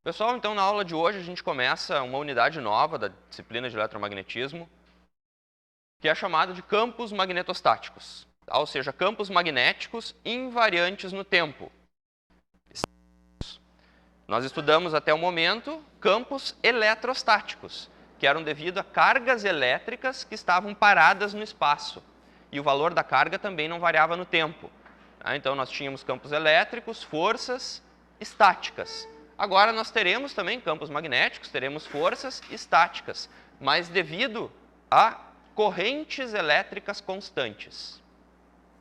Pessoal, então na aula de hoje a gente começa uma unidade nova da disciplina de eletromagnetismo, que é chamada de campos magnetostáticos, tá? Ou seja, campos magnéticos invariantes no tempo. Nós estudamos até o momento campos eletrostáticos, que eram devido a cargas elétricas que estavam paradas no espaço. E o valor da carga também não variava no tempo. Então nós tínhamos campos elétricos, forças estáticas. Agora nós teremos também campos magnéticos, teremos forças estáticas, mas devido a correntes elétricas constantes.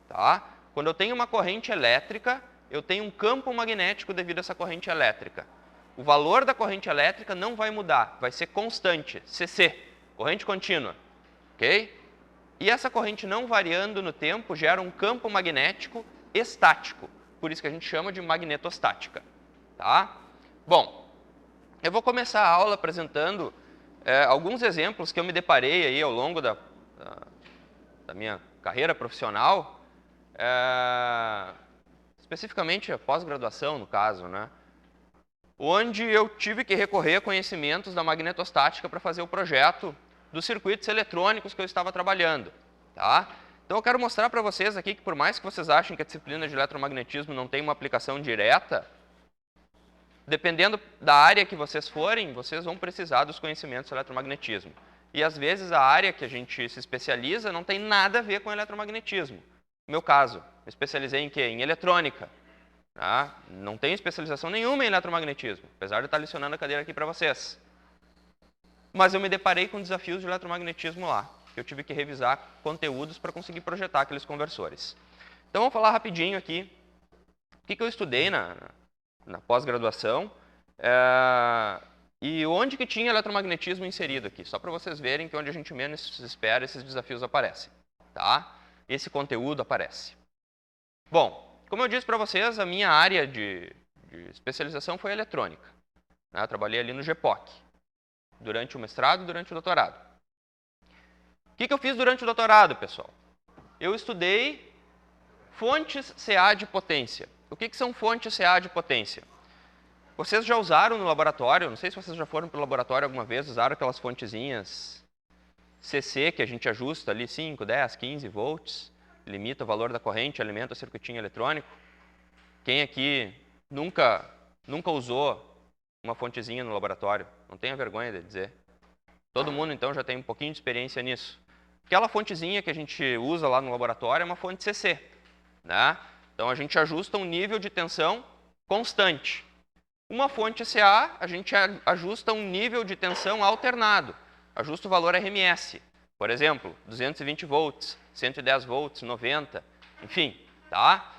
Tá? Quando eu tenho uma corrente elétrica, eu tenho um campo magnético devido a essa corrente elétrica. O valor da corrente elétrica não vai mudar, vai ser constante, CC, corrente contínua. Ok? E essa corrente não variando no tempo gera um campo magnético estático, por isso que a gente chama de magnetostática. Tá? Bom, eu vou começar a aula apresentando alguns exemplos que eu me deparei aí ao longo da minha carreira profissional, especificamente a pós-graduação, no caso, né? Onde eu tive que recorrer a conhecimentos da magnetostática para fazer o projeto dos circuitos eletrônicos que eu estava trabalhando. Tá? Então eu quero mostrar para vocês aqui que por mais que vocês achem que a disciplina de eletromagnetismo não tem uma aplicação direta, dependendo da área que vocês forem, vocês vão precisar dos conhecimentos do eletromagnetismo. E às vezes a área que a gente se especializa não tem nada a ver com eletromagnetismo. No meu caso, me especializei em quê? Em eletrônica. Tá? Não tenho especialização nenhuma em eletromagnetismo, apesar de estar lecionando a cadeira aqui para vocês. Mas eu me deparei com desafios de eletromagnetismo lá, que eu tive que revisar conteúdos para conseguir projetar aqueles conversores. Então vamos falar rapidinho aqui o que eu estudei na pós-graduação e onde que tinha eletromagnetismo inserido aqui, só para vocês verem que onde a gente menos espera esses desafios aparecem. Tá? Esse conteúdo aparece. Bom, como eu disse para vocês, a minha área de especialização foi eletrônica. Né? Eu trabalhei ali no GPOC, durante o mestrado e durante o doutorado. O que eu fiz durante o doutorado, pessoal? Eu estudei fontes CA de potência. O que são fontes CA de potência? Vocês já usaram no laboratório, não sei se vocês já foram para o laboratório alguma vez, usaram aquelas fontezinhas CC que a gente ajusta ali 5, 10, 15 volts, limita o valor da corrente, alimenta o circuitinho eletrônico. Quem aqui nunca usou uma fontezinha no laboratório? Não tenha vergonha de dizer. Todo mundo, então, já tem um pouquinho de experiência nisso. Aquela fontezinha que a gente usa lá no laboratório é uma fonte CC. Né? Então, a gente ajusta um nível de tensão constante. Uma fonte CA, a gente ajusta um nível de tensão alternado. Ajusta o valor RMS. Por exemplo, 220 volts, 110 volts, 90, enfim. Tá?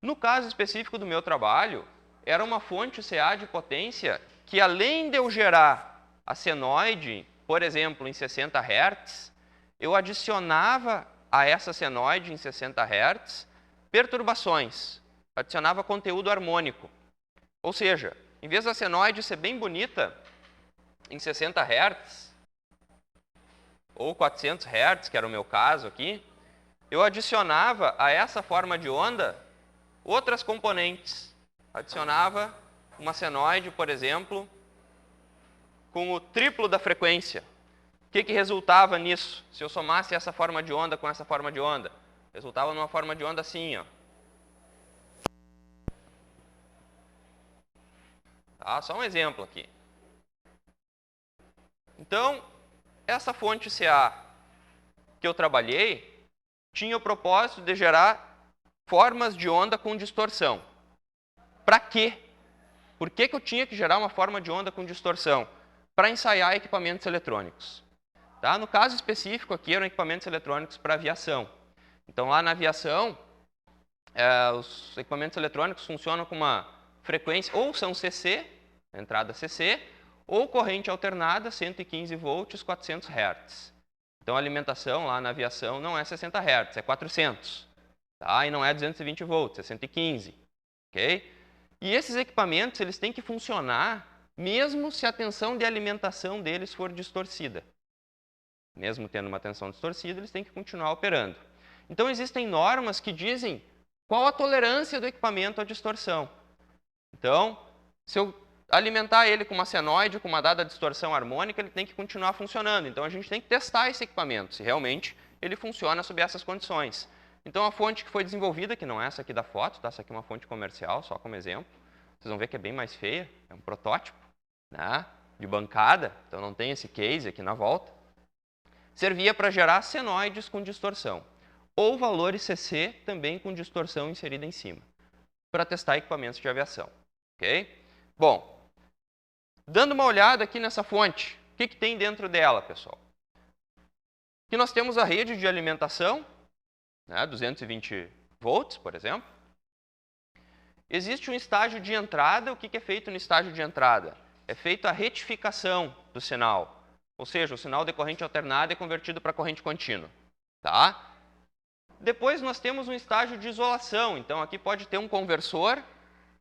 No caso específico do meu trabalho, era uma fonte CA de potência que, além de eu gerar a senoide, por exemplo, em 60 Hz, eu adicionava a essa senoide em 60 Hz perturbações, adicionava conteúdo harmônico. Ou seja, em vez da senoide ser bem bonita em 60 Hz, ou 400 Hz, que era o meu caso aqui, eu adicionava a essa forma de onda outras componentes. Adicionava uma senoide, por exemplo, com o triplo da frequência. O que resultava nisso? Se eu somasse essa forma de onda com essa forma de onda? Resultava numa forma de onda assim, ó. Tá? Só um exemplo aqui. Então, essa fonte CA que eu trabalhei tinha o propósito de gerar formas de onda com distorção. Para quê? Por que eu tinha que gerar uma forma de onda com distorção? Para ensaiar equipamentos eletrônicos. Tá? No caso específico aqui eram equipamentos eletrônicos para aviação. Então lá na aviação, os equipamentos eletrônicos funcionam com uma frequência, ou são CC, entrada CC, ou corrente alternada, 115 volts, 400 Hz. Então a alimentação lá na aviação não é 60 Hz, é 400. Tá? E não é 220 volts, é 115. Okay? E esses equipamentos eles têm que funcionar mesmo se a tensão de alimentação deles for distorcida. Mesmo tendo uma tensão distorcida, eles têm que continuar operando. Então existem normas que dizem qual a tolerância do equipamento à distorção. Então, se eu alimentar ele com uma senoide, com uma dada distorção harmônica, ele tem que continuar funcionando. Então, a gente tem que testar esse equipamento, se realmente ele funciona sob essas condições. Então, a fonte que foi desenvolvida, que não é essa aqui da foto, tá? Essa aqui é uma fonte comercial, só como exemplo. Vocês vão ver que é bem mais feia, é um protótipo, né? De bancada, então não tem esse case aqui na volta. Servia para gerar senoides com distorção, ou valores CC também com distorção inserida em cima, para testar equipamentos de aviação. Ok? Bom, dando uma olhada aqui nessa fonte, o que tem dentro dela, pessoal? Aqui nós temos a rede de alimentação, né, 220 volts, por exemplo. Existe um estágio de entrada. O que é feito no estágio de entrada? É feita a retificação do sinal, ou seja, o sinal de corrente alternada é convertido para corrente contínua. Tá? Depois nós temos um estágio de isolação. Então, aqui pode ter um conversor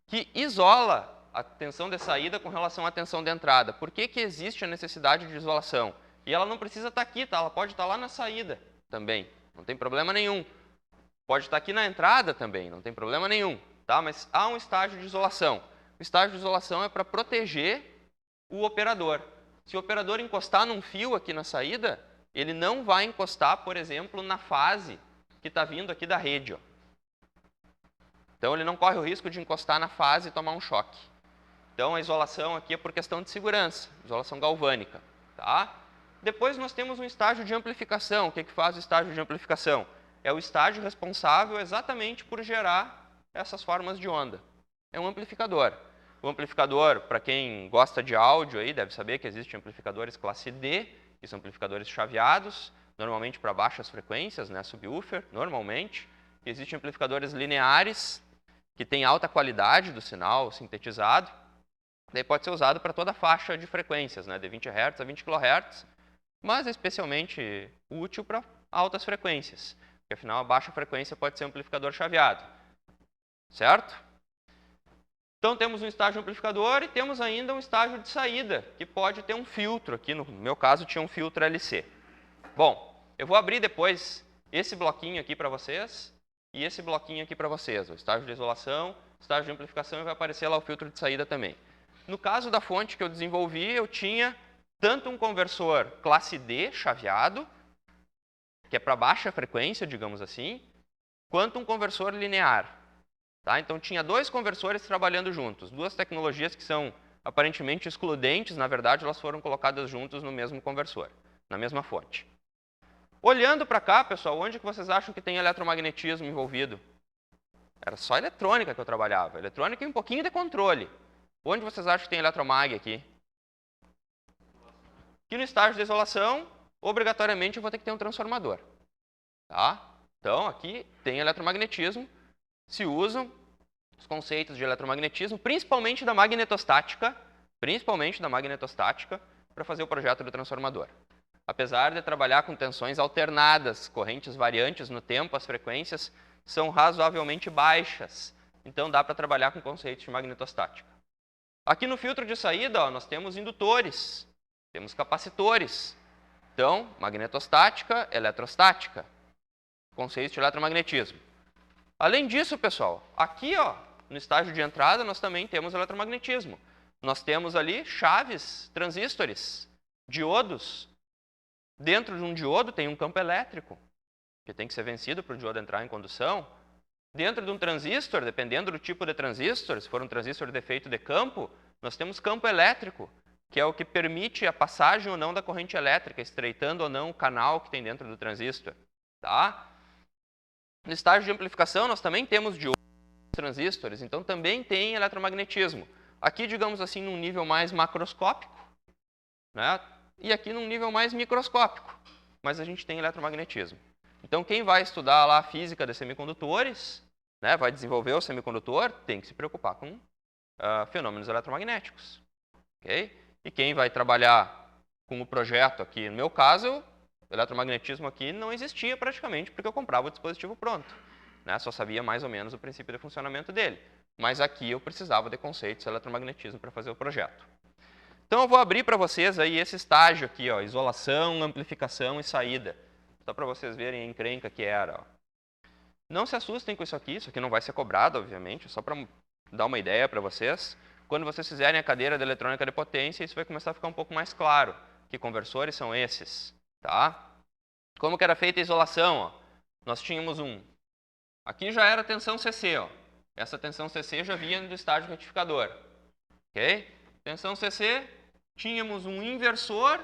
que isola a tensão de saída com relação à tensão de entrada. Por que existe a necessidade de isolação? E ela não precisa estar aqui, tá? Ela pode estar lá na saída também, não tem problema nenhum. Pode estar aqui na entrada também, não tem problema nenhum. Tá? Mas há um estágio de isolação. O estágio de isolação é para proteger o operador. Se o operador encostar num fio aqui na saída, ele não vai encostar, por exemplo, na fase que está vindo aqui da rede. Ó. Então, ele não corre o risco de encostar na fase e tomar um choque. Então, a isolação aqui é por questão de segurança, isolação galvânica. Tá? Depois, nós temos um estágio de amplificação. O que faz o estágio de amplificação? É o estágio responsável exatamente por gerar essas formas de onda. É um amplificador. O amplificador, para quem gosta de áudio, aí, deve saber que existem amplificadores classe D, que são amplificadores chaveados, normalmente para baixas frequências, né, subwoofer, normalmente. Existem amplificadores lineares, que têm alta qualidade do sinal sintetizado. Daí pode ser usado para toda a faixa de frequências, né, de 20 Hz a 20 kHz, mas é especialmente útil para altas frequências, porque afinal a baixa frequência pode ser um amplificador chaveado. Certo? Então, temos um estágio amplificador e temos ainda um estágio de saída, que pode ter um filtro. Aqui, no meu caso, tinha um filtro LC. Bom, eu vou abrir depois esse bloquinho aqui para vocês e esse bloquinho aqui para vocês. O estágio de isolação, estágio de amplificação, e vai aparecer lá o filtro de saída também. No caso da fonte que eu desenvolvi, eu tinha tanto um conversor classe D, chaveado, que é para baixa frequência, digamos assim, quanto um conversor linear. Tá? Então, tinha dois conversores trabalhando juntos, duas tecnologias que são aparentemente excludentes, na verdade, elas foram colocadas juntos no mesmo conversor, na mesma fonte. Olhando para cá, pessoal, onde que vocês acham que tem eletromagnetismo envolvido? Era só eletrônica que eu trabalhava, eletrônica e um pouquinho de controle. Onde vocês acham que tem eletromag aqui? Aqui no estágio de isolação, obrigatoriamente eu vou ter que ter um transformador. Tá? Então, aqui tem eletromagnetismo. Se usam os conceitos de eletromagnetismo, principalmente da magnetostática, para fazer o projeto do transformador. Apesar de trabalhar com tensões alternadas, correntes variantes no tempo, as frequências são razoavelmente baixas. Então, dá para trabalhar com conceitos de magnetostática. Aqui no filtro de saída, ó, nós temos indutores, temos capacitores. Então, magnetostática, eletrostática, conceitos de eletromagnetismo. Além disso, pessoal, aqui ó, no estágio de entrada nós também temos eletromagnetismo. Nós temos ali chaves, transistores, diodos. Dentro de um diodo tem um campo elétrico, que tem que ser vencido para o diodo entrar em condução. Dentro de um transistor, dependendo do tipo de transistor, se for um transistor de efeito de campo, nós temos campo elétrico, que é o que permite a passagem ou não da corrente elétrica, estreitando ou não o canal que tem dentro do transistor. Tá? No estágio de amplificação, nós também temos diodos, transistores, então também tem eletromagnetismo. Aqui, digamos assim, num nível mais macroscópico, né? E aqui num nível mais microscópico, mas a gente tem eletromagnetismo. Então, quem vai estudar lá a física de semicondutores, né, vai desenvolver o semicondutor, tem que se preocupar com fenômenos eletromagnéticos. Okay? E quem vai trabalhar com o projeto aqui, no meu caso, o eletromagnetismo aqui não existia praticamente, porque eu comprava o dispositivo pronto. Né? Só sabia mais ou menos o princípio de funcionamento dele. Mas aqui eu precisava de conceitos de eletromagnetismo para fazer o projeto. Então eu vou abrir para vocês aí esse estágio aqui, ó, isolação, amplificação e saída. Só para vocês verem a encrenca que era. Ó. Não se assustem com isso aqui não vai ser cobrado, obviamente, só para dar uma ideia para vocês. quando vocês fizerem a cadeira de eletrônica de potência, isso vai começar a ficar um pouco mais claro. Que conversores são esses, tá? Como que era feita a isolação? Ó? Nós tínhamos aqui já era tensão CC, ó. Essa tensão CC já vinha do estágio retificador, ok? Tensão CC, tínhamos um inversor.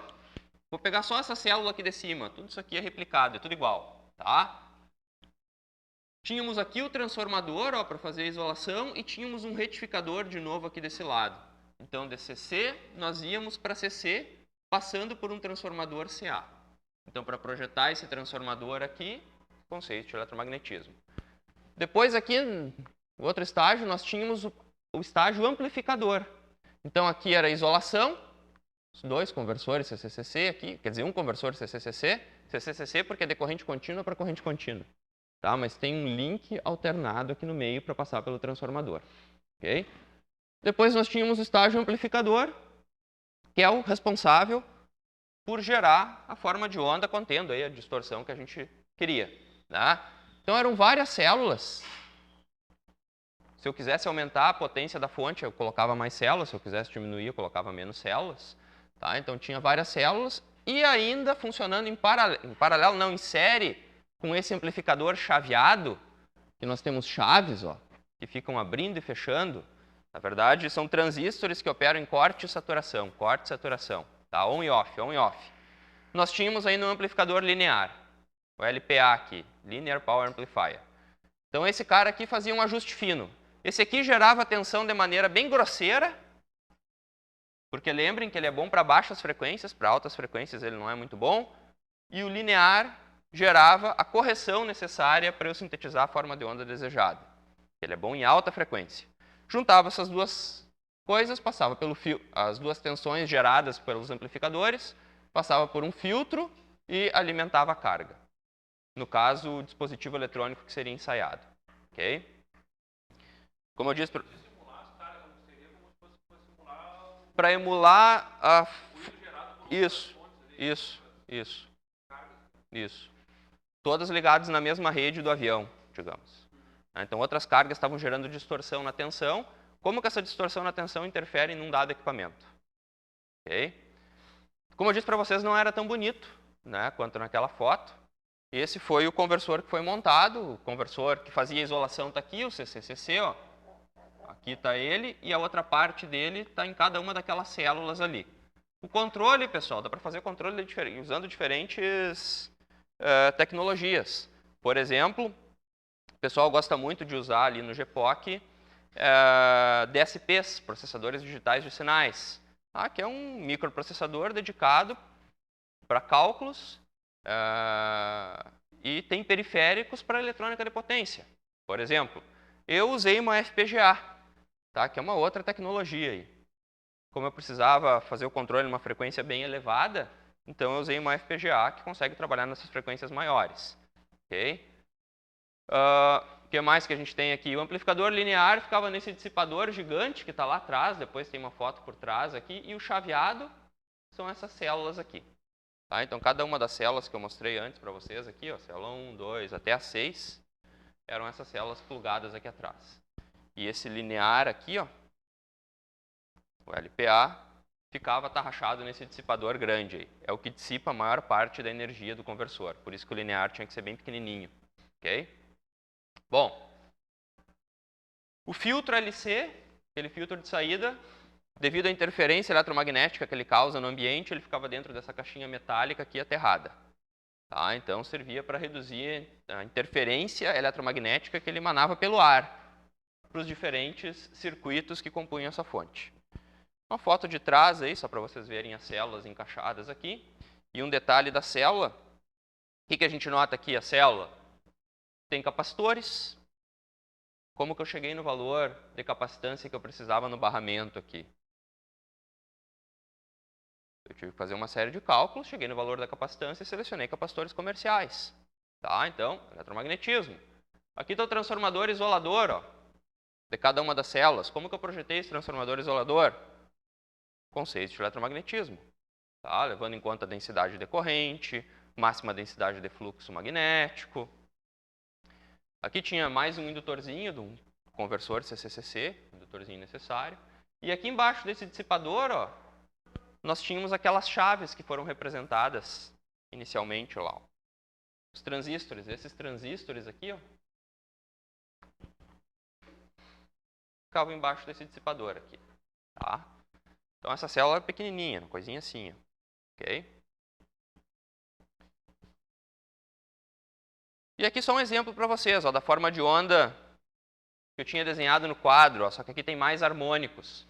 Vou pegar só essa célula aqui de cima. Tudo isso aqui é replicado, é tudo igual, tá? Tínhamos aqui o transformador para fazer a isolação e tínhamos um retificador de novo aqui desse lado. Então, de CC, nós íamos para CC, passando por um transformador CA. Então, para projetar esse transformador aqui, conceito de eletromagnetismo. Depois aqui, no outro estágio, nós tínhamos o estágio amplificador. Então, aqui era a isolação, os dois conversores CCCC aqui, quer dizer, um conversor CCCC porque é de corrente contínua para corrente contínua. Tá? Mas tem um link alternado aqui no meio para passar pelo transformador. Okay? Depois nós tínhamos o estágio amplificador, que é o responsável por gerar a forma de onda contendo aí a distorção que a gente queria. Tá? Então eram várias células. Se eu quisesse aumentar a potência da fonte, eu colocava mais células. Se eu quisesse diminuir, eu colocava menos células. Tá? Então tinha várias células e ainda funcionando em paralelo, não, em série, com esse amplificador chaveado, que nós temos chaves, ó, que ficam abrindo e fechando. Na verdade, são transistores que operam em corte e saturação, tá? On e off, on e off. Nós tínhamos aí no amplificador linear, o LPA aqui, Linear Power Amplifier. Então esse cara aqui fazia um ajuste fino. Esse aqui gerava tensão de maneira bem grosseira, porque lembrem que ele é bom para baixas frequências, para altas frequências ele não é muito bom. E o linear gerava a correção necessária para eu sintetizar a forma de onda desejada. Ele é bom em alta frequência. Juntava essas duas coisas, passava pelo as duas tensões geradas pelos amplificadores, passava por um filtro e alimentava a carga. No caso, o dispositivo eletrônico que seria ensaiado. Ok? Como eu disse, para emular a... Isso. Todas ligadas na mesma rede do avião, digamos. Então, outras cargas estavam gerando distorção na tensão. Como que essa distorção na tensão interfere em um dado equipamento? Okay? Como eu disse para vocês, não era tão bonito, né, quanto naquela foto. Esse foi o conversor que foi montado. O conversor que fazia a isolação está aqui, o CCCC. Ó. Aqui está ele e a outra parte dele está em cada uma daquelas células ali. O controle, pessoal, dá para fazer controle usando diferentes tecnologias. Por exemplo, o pessoal gosta muito de usar ali no GPOC DSPs, processadores digitais de sinais, que é um microprocessador dedicado para cálculos e tem periféricos para eletrônica de potência. Por exemplo, eu usei uma FPGA, tá, que é uma outra tecnologia aí. Como eu precisava fazer o controle numa frequência bem elevada, então eu usei uma FPGA que consegue trabalhar nessas frequências maiores. Okay? O que mais que a gente tem aqui? O amplificador linear ficava nesse dissipador gigante que está lá atrás, depois tem uma foto por trás aqui, e o chaveado são essas células aqui. Tá? Então, cada uma das células que eu mostrei antes para vocês aqui, ó, célula 1, 2, até a 6, eram essas células plugadas aqui atrás. E esse linear aqui, ó, o LPA, ficava atarrachado nesse dissipador grande aí. É o que dissipa a maior parte da energia do conversor. Por isso que o linear tinha que ser bem pequenininho. Ok? Bom, o filtro LC, aquele filtro de saída, devido à interferência eletromagnética que ele causa no ambiente, ele ficava dentro dessa caixinha metálica aqui aterrada. Tá? Então, servia para reduzir a interferência eletromagnética que ele emanava pelo ar para os diferentes circuitos que compunham essa fonte. Uma foto de trás aí, só para vocês verem as células encaixadas aqui. E um detalhe da célula. O que a gente nota aqui? A célula tem capacitores. Como que eu cheguei no valor de capacitância que eu precisava no barramento aqui? Eu tive que fazer uma série de cálculos, cheguei no valor da capacitância e selecionei capacitores comerciais. Tá? Então, eletromagnetismo. Aqui está o transformador isolador, ó, de cada uma das células. Como que eu projetei esse transformador isolador? Conceito de eletromagnetismo, tá? Levando em conta a densidade de corrente, máxima densidade de fluxo magnético. Aqui tinha mais um indutorzinho de um conversor CCCC, indutorzinho necessário. E aqui embaixo desse dissipador, ó, nós tínhamos aquelas chaves que foram representadas inicialmente lá. Ó. Os transistores, esses transistores aqui, ó, ficavam embaixo desse dissipador aqui. Tá? Então essa célula é pequenininha, uma coisinha assim. Ó. Ok? E aqui só um exemplo para vocês, ó, da forma de onda que eu tinha desenhado no quadro, ó, só que aqui tem mais harmônicos.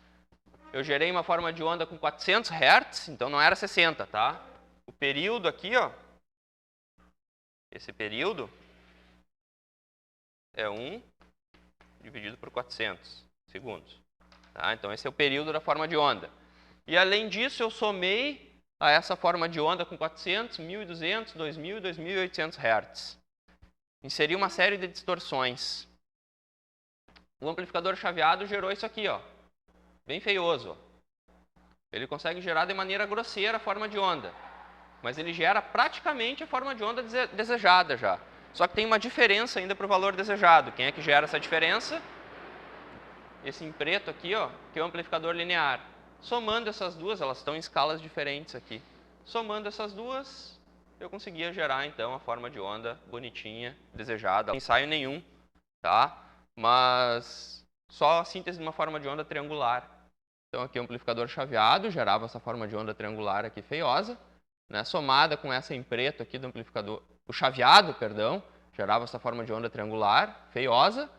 Eu gerei uma forma de onda com 400 Hz, então não era 60, tá? O período aqui, ó, esse período é 1 dividido por 400 segundos. Tá? Então esse é o período da forma de onda. E além disso, eu somei a essa forma de onda com 400, 1.200, 2.000 e 2.800 Hz. Inseri uma série de distorções. O amplificador chaveado gerou isso aqui, ó, bem feioso. Ó. Ele consegue gerar de maneira grosseira a forma de onda, mas ele gera praticamente a forma de onda desejada já. Só que tem uma diferença ainda para o valor desejado. Quem é que gera essa diferença? Esse em preto aqui, ó, que é o amplificador linear. Somando essas duas, elas estão em escalas diferentes aqui. Somando essas duas, eu conseguia gerar então a forma de onda bonitinha, desejada. Não tem ensaio nenhum, tá? Mas só a síntese de uma forma de onda triangular. Então aqui o amplificador chaveado gerava essa forma de onda triangular aqui feiosa, né? Somada com essa em preto aqui do amplificador, o chaveado, perdão, gerava essa forma de onda triangular feiosa.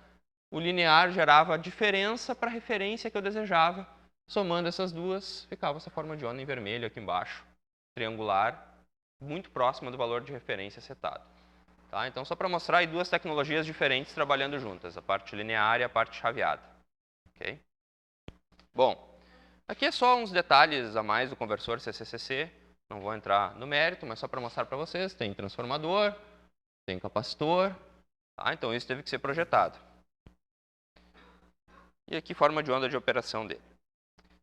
O linear gerava a diferença para a referência que eu desejava. Somando essas duas, ficava essa forma de onda em vermelho aqui embaixo, triangular, muito próxima do valor de referência setado. Tá? Então, só para mostrar aí duas tecnologias diferentes trabalhando juntas, a parte linear e a parte chaveada. Okay? Bom, aqui é só uns detalhes a mais do conversor CCCC, não vou entrar no mérito, mas só para mostrar para vocês, tem transformador, tem capacitor, tá? Então isso teve que ser projetado. E aqui forma de onda de operação dele.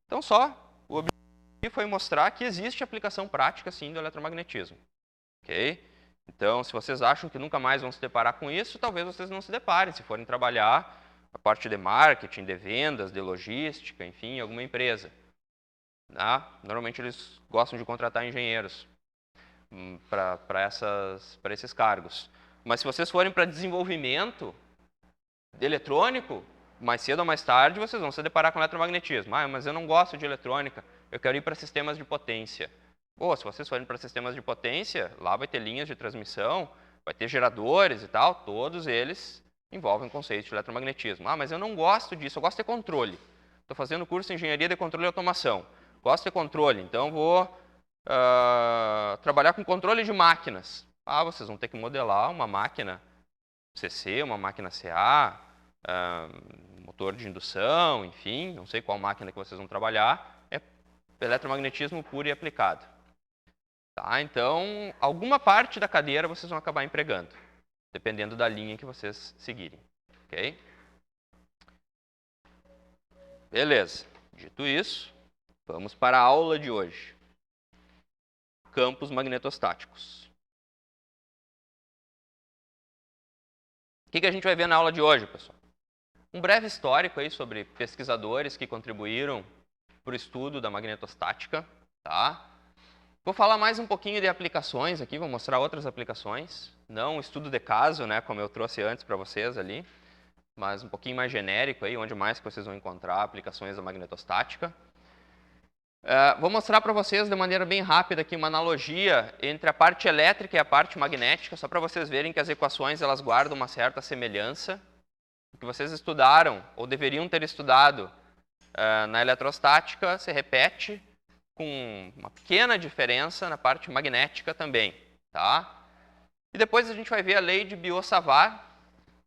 Então só, o objetivo foi mostrar que existe aplicação prática sim do eletromagnetismo. Ok? Então, se vocês acham que nunca mais vão se deparar com isso, talvez vocês não se deparem se forem trabalhar a parte de marketing, de vendas, de logística, enfim, em alguma empresa. Tá? Normalmente eles gostam de contratar engenheiros para esses cargos. Mas se vocês forem para desenvolvimento de eletrônico, mais cedo ou mais tarde vocês vão se deparar com eletromagnetismo. Ah, mas eu não gosto de eletrônica, eu quero ir para sistemas de potência. Pô, se vocês forem para sistemas de potência, lá vai ter linhas de transmissão, vai ter geradores e tal, todos eles envolvem o conceito de eletromagnetismo. Ah, mas eu não gosto disso, eu gosto de controle. Estou fazendo curso de engenharia de controle e automação. Gosto de controle, então vou trabalhar com controle de máquinas. Ah, vocês vão ter que modelar uma máquina CC, uma máquina CA, motor de indução, enfim, não sei qual máquina que vocês vão trabalhar, é eletromagnetismo puro e aplicado. Tá? Então, alguma parte da cadeira vocês vão acabar empregando, dependendo da linha que vocês seguirem. Ok? Beleza. Dito isso, vamos para a aula de hoje. Campos magnetostáticos. O que a gente vai ver na aula de hoje, pessoal? Um breve histórico aí sobre pesquisadores que contribuíram para o estudo da magnetostática. Tá? Vou falar mais um pouquinho de aplicações aqui, vou mostrar outras aplicações. Não um estudo de caso, né, como eu trouxe antes para vocês ali, mas um pouquinho mais genérico aí, onde mais que vocês vão encontrar aplicações da magnetostática. Vou mostrar para vocês de maneira bem rápida aqui uma analogia entre a parte elétrica e a parte magnética, só para vocês verem que as equações elas guardam uma certa semelhança. O que vocês estudaram, ou deveriam ter estudado na eletrostática, se repete com uma pequena diferença na parte magnética também. Tá? E depois a gente vai ver a lei de Biot-Savart,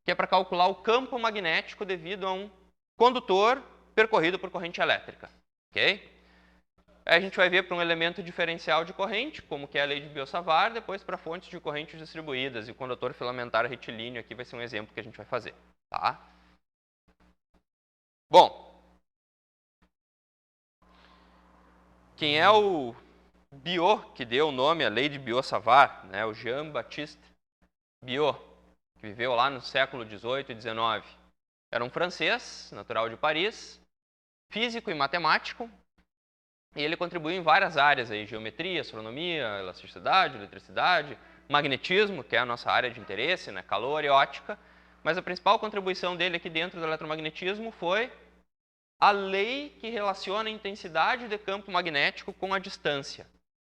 que é para calcular o campo magnético devido a um condutor percorrido por corrente elétrica. Okay? Aí a gente vai ver para um elemento diferencial de corrente, como que é a lei de Biot-Savart, depois para fontes de corrente distribuídas. E o condutor filamentar retilíneo aqui vai ser um exemplo que a gente vai fazer. Tá? Bom, quem é o Biot, que deu o nome à lei de Biot-Savart, né? O Jean-Baptiste Biot, que viveu lá no século XVIII e XIX. Era um francês, natural de Paris, físico e matemático, e ele contribuiu em várias áreas, aí, geometria, astronomia, elasticidade, eletricidade, magnetismo, que é a nossa área de interesse, né, calor e ótica, mas a principal contribuição dele aqui dentro do eletromagnetismo foi a lei que relaciona a intensidade de campo magnético com a distância.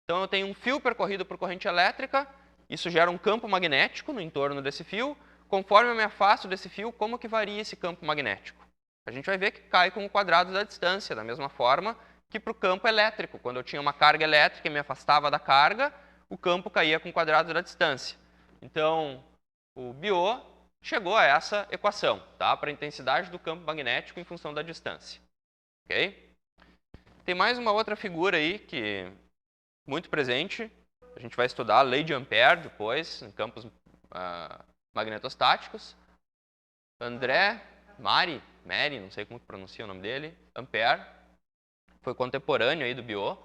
Então, eu tenho um fio percorrido por corrente elétrica, isso gera um campo magnético no entorno desse fio. Conforme eu me afasto desse fio, como que varia esse campo magnético? A gente vai ver que cai com o quadrado da distância, da mesma forma que para o campo elétrico. Quando eu tinha uma carga elétrica e me afastava da carga, o campo caía com o quadrado da distância. Então, o Biot chegou a essa equação, tá? Para a intensidade do campo magnético em função da distância. Ok? Tem mais uma outra figura aí que muito presente. A gente vai estudar a lei de Ampère depois, em campos magnetostáticos. André Mary, não sei como pronuncia o nome dele, Ampère, foi contemporâneo aí do Biot,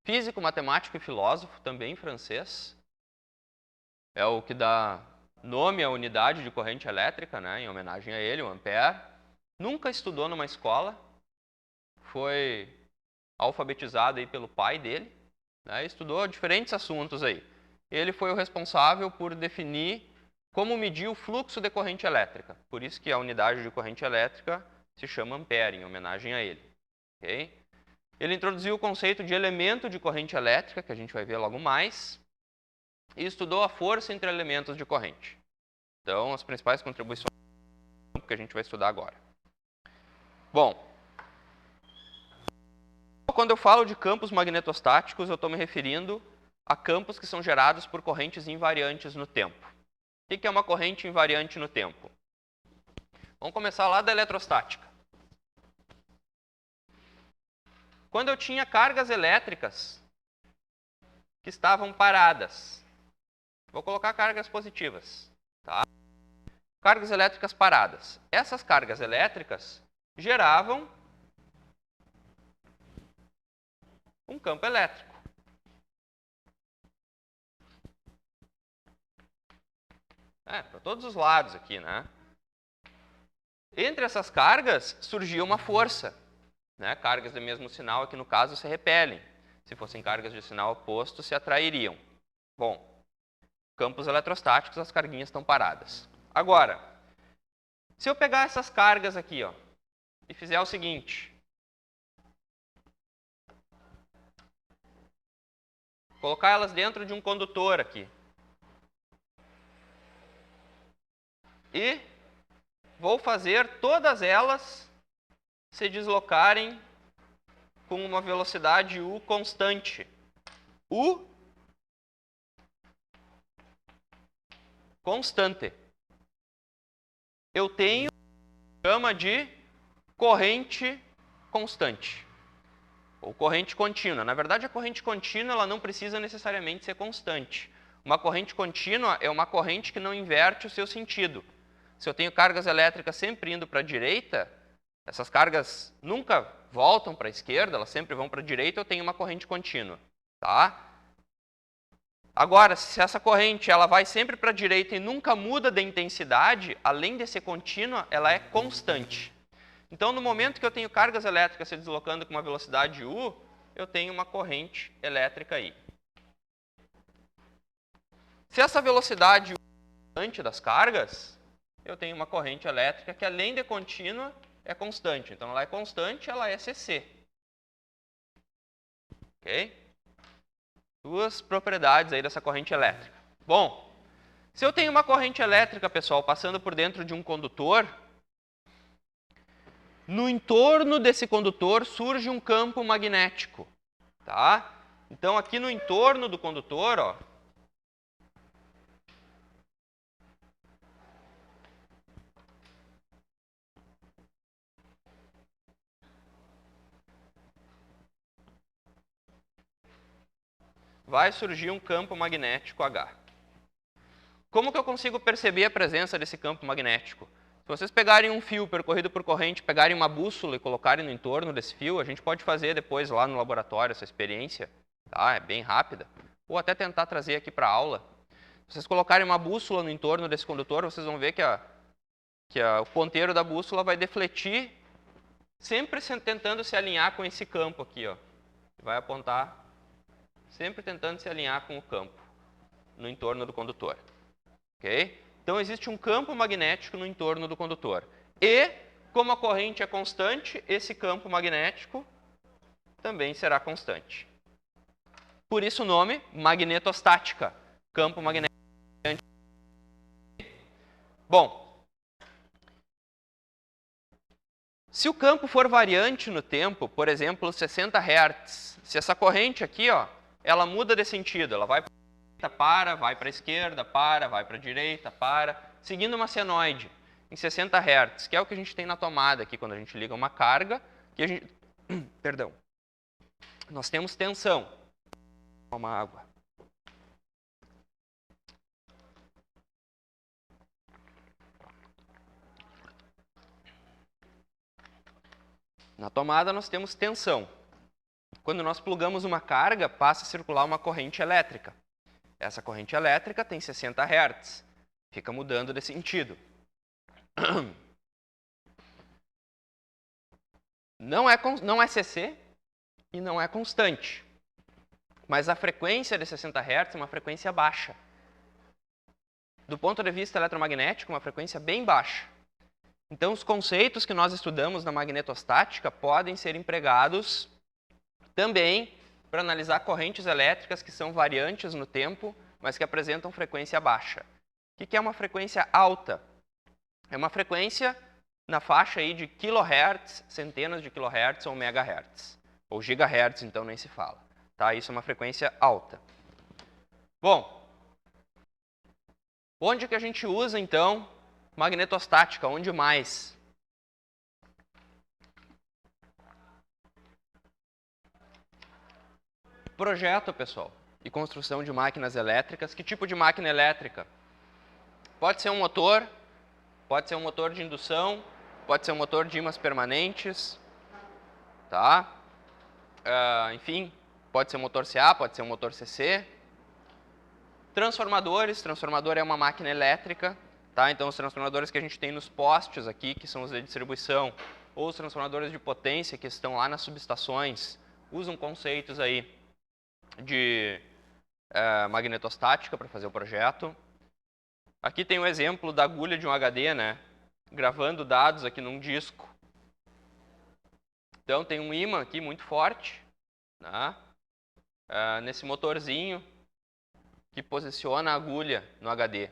físico, matemático e filósofo, também francês. É o que dá nome à unidade de corrente elétrica, né, em homenagem a ele, o Ampère. Nunca estudou numa escola, foi alfabetizado aí pelo pai dele, né, estudou diferentes assuntos aí. Ele foi o responsável por definir como medir o fluxo de corrente elétrica. Por isso que a unidade de corrente elétrica se chama ampere, em homenagem a ele. Okay? Ele introduziu o conceito de elemento de corrente elétrica, que a gente vai ver logo mais, e estudou a força entre elementos de corrente. Então, as principais contribuições que a gente vai estudar agora. Bom, quando eu falo de campos magnetostáticos, eu estou me referindo a campos que são gerados por correntes invariantes no tempo. O que é uma corrente invariante no tempo? Vamos começar lá da eletrostática. Quando eu tinha cargas elétricas que estavam paradas, vou colocar cargas positivas, tá? Cargas elétricas paradas. Essas cargas elétricas geravam um campo elétrico. Para todos os lados aqui, né? Entre essas cargas surgia uma força, né? Cargas do mesmo sinal aqui no caso se repelem. Se fossem cargas de sinal oposto, se atrairiam. Bom, campos eletrostáticos, as carguinhas estão paradas. Agora, se eu pegar essas cargas aqui, ó, e fizer o seguinte, colocar elas dentro de um condutor aqui, e vou fazer todas elas se deslocarem com uma velocidade u constante. U constante. Eu tenho o que chama de corrente constante, ou corrente contínua. Na verdade, a corrente contínua ela não precisa necessariamente ser constante. Uma corrente contínua é uma corrente que não inverte o seu sentido. Se eu tenho cargas elétricas sempre indo para a direita, essas cargas nunca voltam para a esquerda, elas sempre vão para a direita, eu tenho uma corrente contínua. Tá? Agora, se essa corrente ela vai sempre para a direita e nunca muda de intensidade, além de ser contínua, ela é constante. Então, no momento que eu tenho cargas elétricas se deslocando com uma velocidade u, eu tenho uma corrente elétrica aí. Se essa velocidade u é constante das cargas, eu tenho uma corrente elétrica que, além de contínua, é constante. Então, ela é constante, ela é CC. Ok? Duas propriedades aí dessa corrente elétrica. Bom, se eu tenho uma corrente elétrica, pessoal, passando por dentro de um condutor, no entorno desse condutor surge um campo magnético. Tá? Então, aqui no entorno do condutor, ó, vai surgir um campo magnético H. Como que eu consigo perceber a presença desse campo magnético? Se vocês pegarem um fio percorrido por corrente, pegarem uma bússola e colocarem no entorno desse fio, a gente pode fazer depois lá no laboratório essa experiência, tá? É bem rápida. Ou até tentar trazer aqui para a aula. Se vocês colocarem uma bússola no entorno desse condutor, vocês vão ver que o ponteiro da bússola vai defletir sempre tentando se alinhar com esse campo aqui, ó. Vai apontar, sempre tentando se alinhar com o campo no entorno do condutor. Ok? Então, existe um campo magnético no entorno do condutor. E, como a corrente é constante, esse campo magnético também será constante. Por isso o nome magnetostática, campo magnético. Bom, se o campo for variante no tempo, por exemplo, 60 Hz, se essa corrente aqui, ó, ela muda de sentido, ela vai para, vai para a esquerda, para, vai para a direita, para, seguindo uma senoide em 60 Hz, que é o que a gente tem na tomada aqui quando a gente liga uma carga, que a gente, perdão, nós temos tensão. Uma água. Na tomada nós temos tensão. Quando nós plugamos uma carga, passa a circular uma corrente elétrica. Essa corrente elétrica tem 60 Hz. Fica mudando de sentido. Não é CC e não é constante. Mas a frequência de 60 Hz é uma frequência baixa. Do ponto de vista eletromagnético, uma frequência bem baixa. Então, os conceitos que nós estudamos na magnetostática podem ser empregados também para analisar correntes elétricas que são variantes no tempo, mas que apresentam frequência baixa. O que é uma frequência alta? É uma frequência na faixa aí de kHz, centenas de kHz ou megahertz. Ou gigahertz, então nem se fala. Tá? Isso é uma frequência alta. Bom, onde que a gente usa, então, magnetostática? Onde mais? Projeto, pessoal, e construção de máquinas elétricas. Que tipo de máquina elétrica? Pode ser um motor de indução, pode ser um motor de ímãs permanentes, tá? Enfim, pode ser um motor CA, pode ser um motor CC. Transformadores, transformador é uma máquina elétrica, tá? Então, os transformadores que a gente tem nos postes aqui, que são os de distribuição, ou os transformadores de potência que estão lá nas subestações, usam conceitos aí de magnetostática para fazer o projeto. Aqui tem um exemplo da agulha de um HD, né? Gravando dados aqui num disco. Então, tem um ímã aqui muito forte, né? Nesse motorzinho que posiciona a agulha no HD.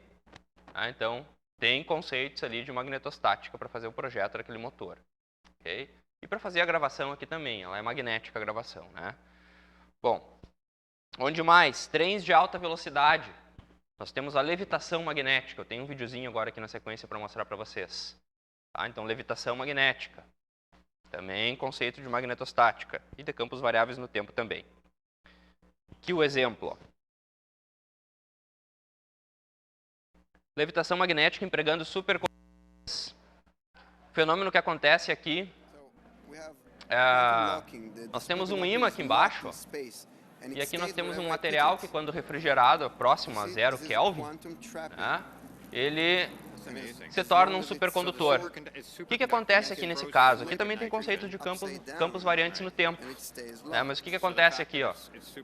Então, tem conceitos ali de magnetostática para fazer o projeto daquele motor. Okay? E para fazer a gravação aqui também, ela é magnética a gravação, né? Bom, onde mais? Trens de alta velocidade. Nós temos a levitação magnética. Eu tenho um videozinho agora aqui na sequência para mostrar para vocês. Tá? Então, levitação magnética. Também conceito de magnetostática. E de campos variáveis no tempo também. Aqui o exemplo. Levitação magnética empregando supercondutores. O fenômeno que acontece aqui, nós temos um ímã aqui embaixo, e aqui nós temos um material que, quando refrigerado próximo a 0 Kelvin, ele se torna um supercondutor. O que acontece aqui nesse caso? Aqui também tem conceito de campos variantes no tempo. Mas o que acontece aqui? Ó?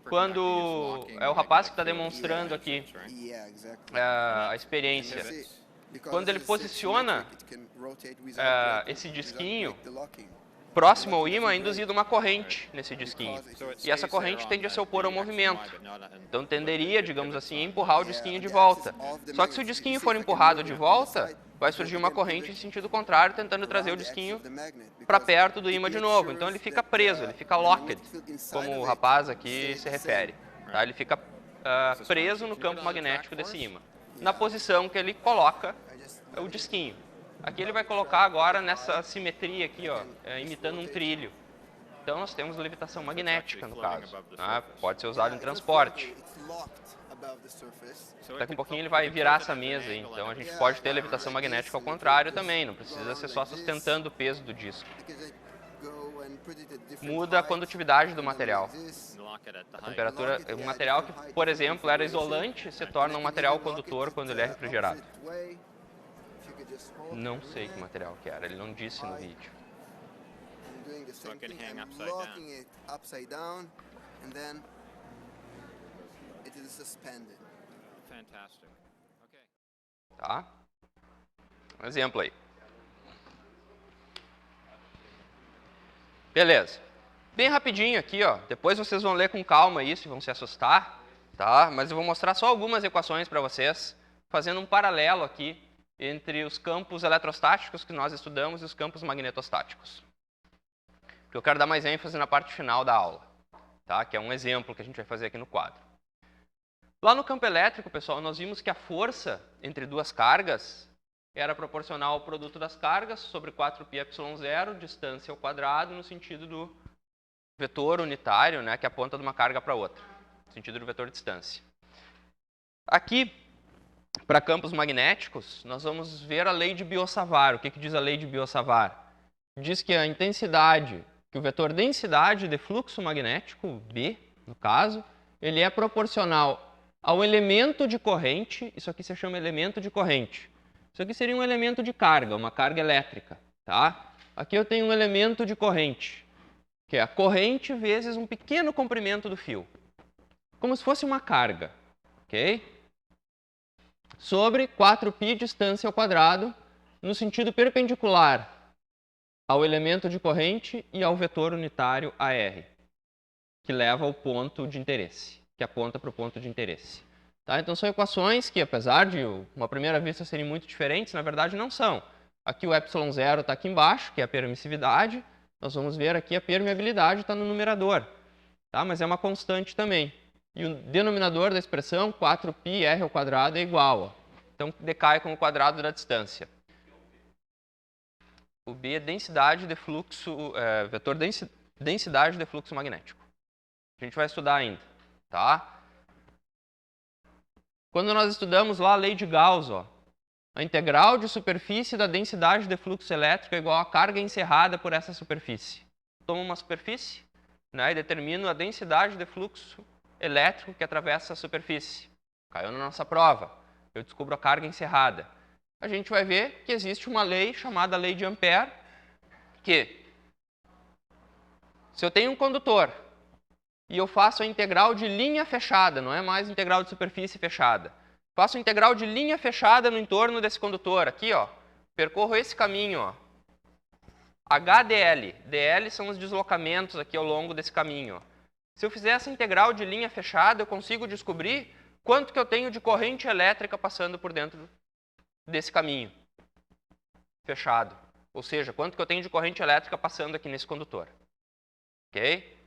Quando é o rapaz que está demonstrando aqui a experiência, quando ele posiciona esse disquinho próximo ao ímã, é induzida uma corrente nesse disquinho. E essa corrente tende a se opor ao movimento. Então, tenderia, digamos assim, a empurrar o disquinho de volta. Só que se o disquinho for empurrado de volta, vai surgir uma corrente em sentido contrário, tentando trazer o disquinho para perto do ímã de novo. Então, ele fica preso, ele fica locked, como o rapaz aqui se refere. Tá? Ele fica preso no campo magnético desse ímã, na posição que ele coloca o disquinho. Aqui ele vai colocar agora nessa simetria aqui, ó, imitando um trilho. Então nós temos levitação magnética no caso. Pode ser usado em transporte. Daqui a pouquinho ele vai virar essa mesa aí. Então a gente pode ter levitação magnética ao contrário também. Não precisa ser só sustentando o peso do disco. Muda a condutividade do material. A temperatura, um material que, por exemplo, era isolante, se torna um material condutor quando ele é refrigerado. Não sei que material que era, ele não disse no vídeo. doing the same it can thing. hang I'm upside locking down. it upside down, and then it is suspended. Fantastic. Okay. Tá? Um exemplo aí. Beleza. Bem rapidinho aqui, ó. Depois vocês vão ler com calma isso e vão se assustar, tá? Mas eu vou mostrar só algumas equações para vocês, fazendo um paralelo aqui entre os campos eletrostáticos que nós estudamos e os campos magnetostáticos. Porque eu quero dar mais ênfase na parte final da aula, tá? Que é um exemplo que a gente vai fazer aqui no quadro. Lá no campo elétrico, pessoal, nós vimos que a força entre duas cargas era proporcional ao produto das cargas sobre 4πε0, distância ao quadrado, no sentido do vetor unitário, né, que aponta de uma carga para outra, no sentido do vetor distância. Aqui, para campos magnéticos, nós vamos ver a lei de Biot-Savart. O que diz a lei de Biot-Savart? Diz que a intensidade, que o vetor densidade de fluxo magnético, B, no caso, ele é proporcional ao elemento de corrente, isso aqui se chama elemento de corrente. Isso aqui seria um elemento de carga, uma carga elétrica, tá? Aqui eu tenho um elemento de corrente, que é a corrente vezes um pequeno comprimento do fio, como se fosse uma carga, ok? Sobre 4π distância ao quadrado, no sentido perpendicular ao elemento de corrente e ao vetor unitário AR, que leva ao ponto de interesse, que aponta para o ponto de interesse. Tá? Então são equações que, apesar de uma primeira vista serem muito diferentes, na verdade não são. Aqui o ε0 está aqui embaixo, que é a permissividade. Nós vamos ver aqui a permeabilidade está no numerador, tá? Mas é uma constante também. E o denominador da expressão, 4πr² é igual. Ó. Então decai com o quadrado da distância. O B é densidade de fluxo, vetor densidade de fluxo magnético. A gente vai estudar ainda, tá? Quando nós estudamos lá a lei de Gauss, ó, a integral de superfície da densidade de fluxo elétrico é igual à carga encerrada por essa superfície. Tomo uma superfície, né, e determino a densidade de fluxo elétrico que atravessa a superfície. Caiu na nossa prova. Eu descubro a carga encerrada. A gente vai ver que existe uma lei chamada lei de Ampère, que se eu tenho um condutor e eu faço a integral de linha fechada, não é mais integral de superfície fechada, faço a integral de linha fechada no entorno desse condutor, aqui, ó, percorro esse caminho, ó, HDL. DL são os deslocamentos aqui ao longo desse caminho. Ó. Se eu fizer essa integral de linha fechada, eu consigo descobrir quanto que eu tenho de corrente elétrica passando por dentro desse caminho fechado. Ou seja, quanto que eu tenho de corrente elétrica passando aqui nesse condutor. Ok?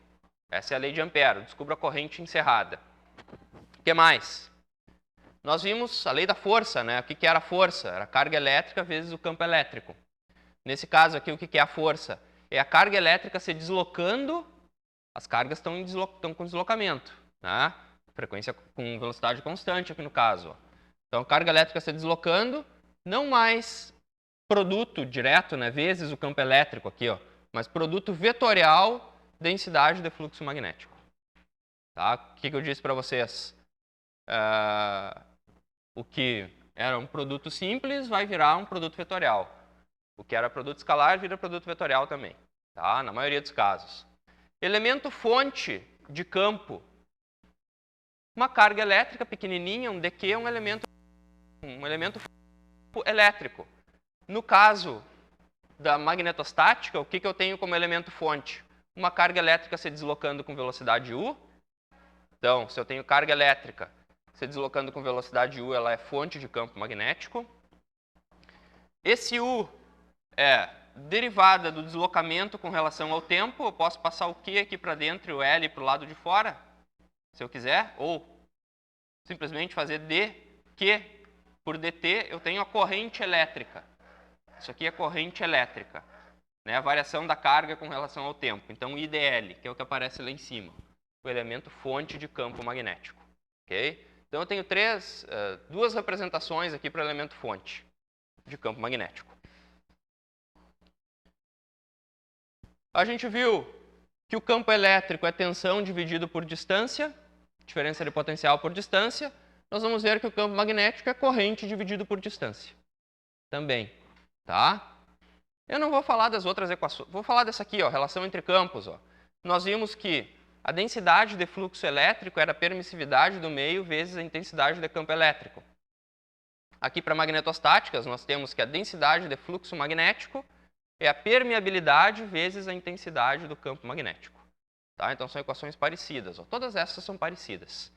Essa é a lei de Ampère. Eu descubro a corrente encerrada. O que mais? Nós vimos a lei da força, né? O que era a força? Era a carga elétrica vezes o campo elétrico. Nesse caso aqui, o que é a força? É a carga elétrica se deslocando, as cargas estão com deslocamento, né? Frequência com velocidade constante aqui no caso. Então, a carga elétrica se deslocando, não mais produto direto, né? Vezes o campo elétrico aqui, ó, mas produto vetorial densidade de fluxo magnético. Tá? O que eu disse para vocês? O que era um produto simples vai virar um produto vetorial. O que era produto escalar vira produto vetorial também. Tá? Na maioria dos casos. Elemento fonte de campo. Uma carga elétrica pequenininha, um dq, um elemento elétrico. No caso da magnetostática, o que eu tenho como elemento fonte? Uma carga elétrica se deslocando com velocidade u. Então, se eu tenho carga elétrica se deslocando com velocidade u, ela é fonte de campo magnético. Esse u é derivada do deslocamento com relação ao tempo. Eu posso passar o Q aqui para dentro e o L para o lado de fora, se eu quiser. Ou simplesmente fazer dQ por dt, eu tenho a corrente elétrica. Isso aqui é corrente elétrica. Né, a variação da carga com relação ao tempo. Então, IDL, que é o que aparece lá em cima, o elemento fonte de campo magnético. Okay? Então, eu tenho duas representações aqui para o elemento fonte de campo magnético. A gente viu que o campo elétrico é tensão dividido por distância, diferença de potencial por distância. Nós vamos ver que o campo magnético é corrente dividido por distância também. Tá? Eu não vou falar das outras equações, vou falar dessa aqui, ó, relação entre campos. Ó. Nós vimos que a densidade de fluxo elétrico era a permissividade do meio vezes a intensidade de campo elétrico. Aqui para magnetostáticas, nós temos que a densidade de fluxo magnético é a permeabilidade vezes a intensidade do campo magnético. Tá? Então, são equações parecidas. Ó. Todas essas são parecidas.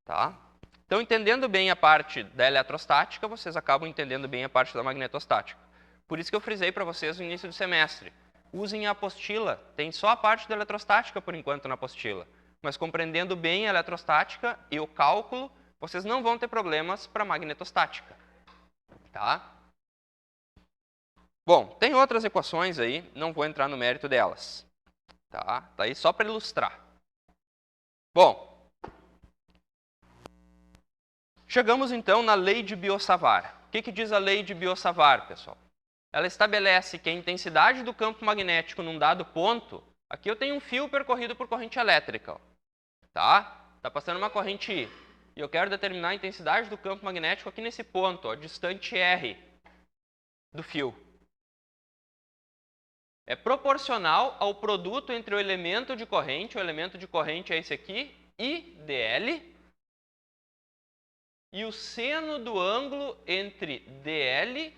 Tá? Então, entendendo bem a parte da eletrostática, vocês acabam entendendo bem a parte da magnetostática. Por isso que eu frisei para vocês no início do semestre. Usem a apostila. Tem só a parte da eletrostática, por enquanto, na apostila. Mas compreendendo bem a eletrostática e o cálculo, vocês não vão ter problemas para magnetostática. Tá? Bom, tem outras equações aí, não vou entrar no mérito delas. Tá aí só para ilustrar. Bom, chegamos então na lei de Biot-Savart. O que diz a lei de Biot-Savart, pessoal? Ela estabelece que a intensidade do campo magnético num dado ponto, aqui eu tenho um fio percorrido por corrente elétrica. Ó, tá? Tá passando uma corrente I. E eu quero determinar a intensidade do campo magnético aqui nesse ponto, ó, distante R do fio. É proporcional ao produto entre o elemento de corrente é esse aqui, IDL, e o seno do ângulo entre DL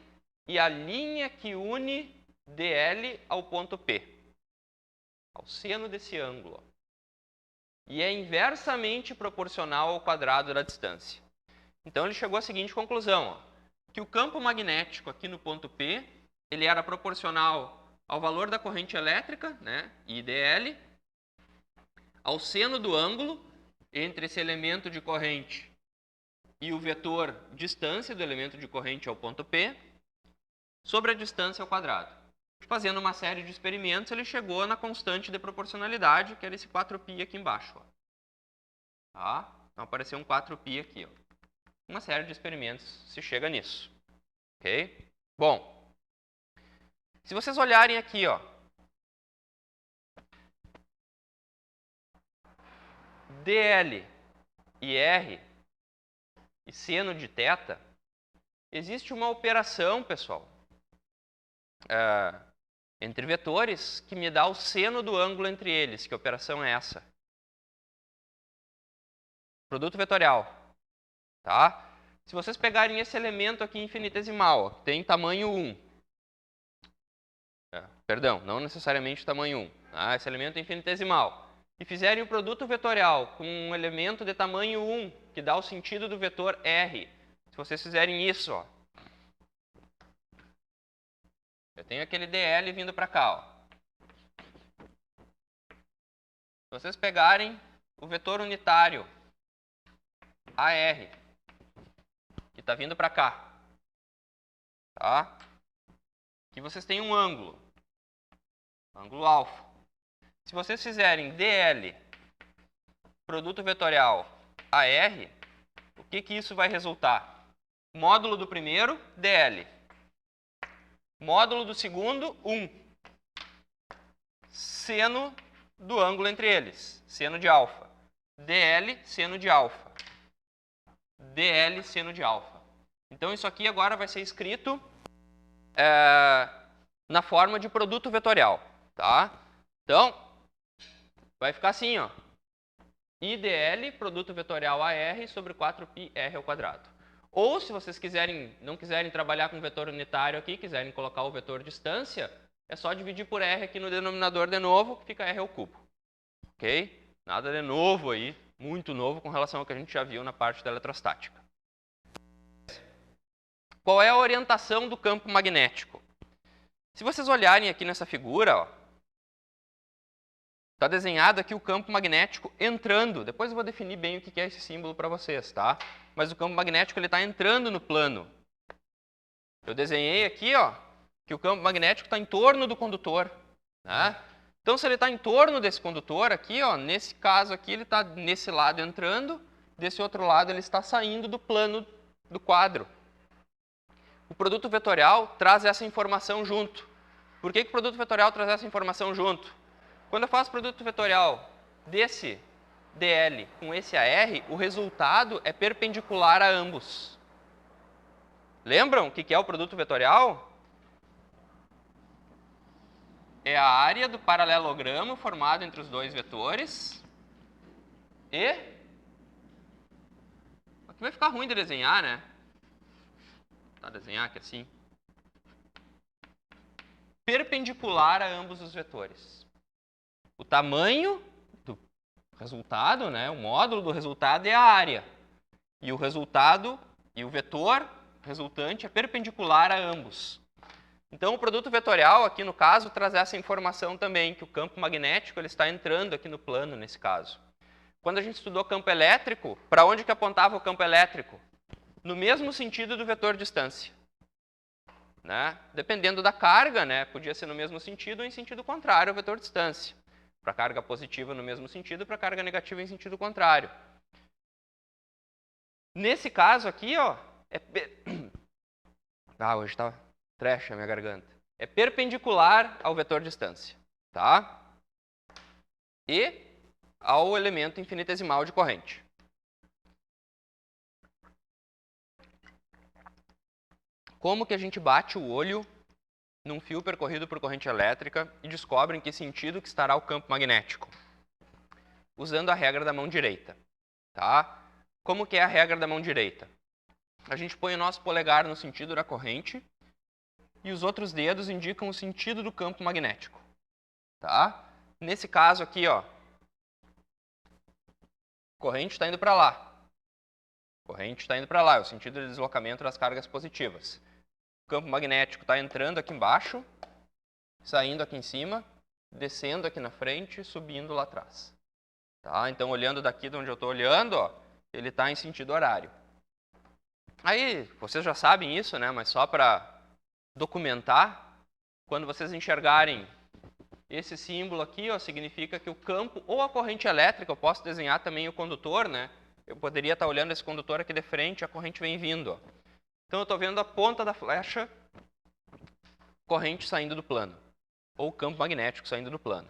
e a linha que une DL ao ponto P. Ao seno desse ângulo. Ó. E é inversamente proporcional ao quadrado da distância. Então, ele chegou à seguinte conclusão, ó, que o campo magnético aqui no ponto P, ele era proporcional ao valor da corrente elétrica, né, IDL, ao seno do ângulo entre esse elemento de corrente e o vetor distância do elemento de corrente ao ponto P, sobre a distância ao quadrado. Fazendo uma série de experimentos, ele chegou na constante de proporcionalidade, que era esse 4π aqui embaixo. Ó. Tá? Então, apareceu um 4π aqui. Ó. Uma série de experimentos se chega nisso. Ok? Bom, se vocês olharem aqui, ó, DL e R e seno de θ, existe uma operação, pessoal, entre vetores que me dá o seno do ângulo entre eles. Que operação é essa? Produto vetorial. Tá? Se vocês pegarem esse elemento aqui infinitesimal, ó, que tem tamanho 1, perdão, não necessariamente tamanho 1, tá? Esse elemento é infinitesimal, e fizerem o produto vetorial com um elemento de tamanho 1, que dá o sentido do vetor R, se vocês fizerem isso, ó, eu tenho aquele DL vindo para cá. Ó. Se vocês pegarem o vetor unitário AR, que está vindo para cá, tá? Aqui vocês têm um ângulo alfa. Se vocês fizerem DL, produto vetorial AR, o que isso vai resultar? Módulo do primeiro, DL. Módulo do segundo, 1. Seno do ângulo entre eles, seno de alfa. DL, seno de alfa. DL, seno de alfa. Então, isso aqui agora vai ser escrito na forma de produto vetorial. Tá? Então, vai ficar assim, ó. IDL, produto vetorial AR sobre 4πr ao quadrado. Ou, se vocês não quiserem trabalhar com vetor unitário aqui, quiserem colocar o vetor distância, é só dividir por R aqui no denominador de novo, que fica R ao cubo. Ok? Nada de novo aí, muito novo com relação ao que a gente já viu na parte da eletrostática. Qual é a orientação do campo magnético? Se vocês olharem aqui nessa figura, está desenhado aqui o campo magnético entrando. Depois eu vou definir bem o que é esse símbolo para vocês, tá? Mas o campo magnético está entrando no plano. Eu desenhei aqui, ó, que o campo magnético está em torno do condutor. Né? Então, se ele está em torno desse condutor aqui, ó, nesse caso aqui, ele está nesse lado entrando, desse outro lado ele está saindo do plano do quadro. O produto vetorial traz essa informação junto. Por que o produto vetorial traz essa informação junto? Quando eu faço produto vetorial desse DL com esse AR, o resultado é perpendicular a ambos. Lembram o que é o produto vetorial? é a área do paralelogramo formado entre os dois vetores e... Aqui vai ficar ruim de desenhar, né? Tá, desenhar aqui assim. Perpendicular a ambos os vetores. O tamanho do resultado, né, o módulo do resultado é a área. E o resultado e o vetor resultante é perpendicular a ambos. Então, o produto vetorial, aqui no caso, traz essa informação também, que o campo magnético ele está entrando aqui no plano, nesse caso. Quando a gente estudou campo elétrico, para onde que apontava o campo elétrico? No mesmo sentido do vetor distância. Né? Dependendo da carga, né? Podia ser no mesmo sentido ou em sentido contrário ao vetor distância. Para carga positiva no mesmo sentido, para carga negativa em sentido contrário. Nesse caso aqui, ó, hoje está trecha a minha garganta. É perpendicular ao vetor distância, tá? E ao elemento infinitesimal de corrente. Como que a gente bate o olho num fio percorrido por corrente elétrica e descobre em que sentido que estará o campo magnético? Usando a regra da mão direita, tá? Como que é a regra da mão direita? A gente põe o nosso polegar no sentido da corrente e os outros dedos indicam o sentido do campo magnético, tá? Nesse caso aqui, ó, corrente está indo para lá. Corrente está indo para lá, é o sentido de deslocamento das cargas positivas. O campo magnético está entrando aqui embaixo, saindo aqui em cima, descendo aqui na frente, subindo lá atrás. Tá? Então, olhando daqui de onde eu estou olhando, ó, ele está em sentido horário. Aí, vocês já sabem isso, né? Mas só para documentar, quando vocês enxergarem esse símbolo aqui, ó, significa que o campo ou a corrente elétrica, eu posso desenhar também o condutor, né? Eu poderia estar olhando esse condutor aqui de frente, a corrente vem vindo. Ó. Então, eu estou vendo a ponta da flecha, corrente saindo do plano, ou campo magnético saindo do plano.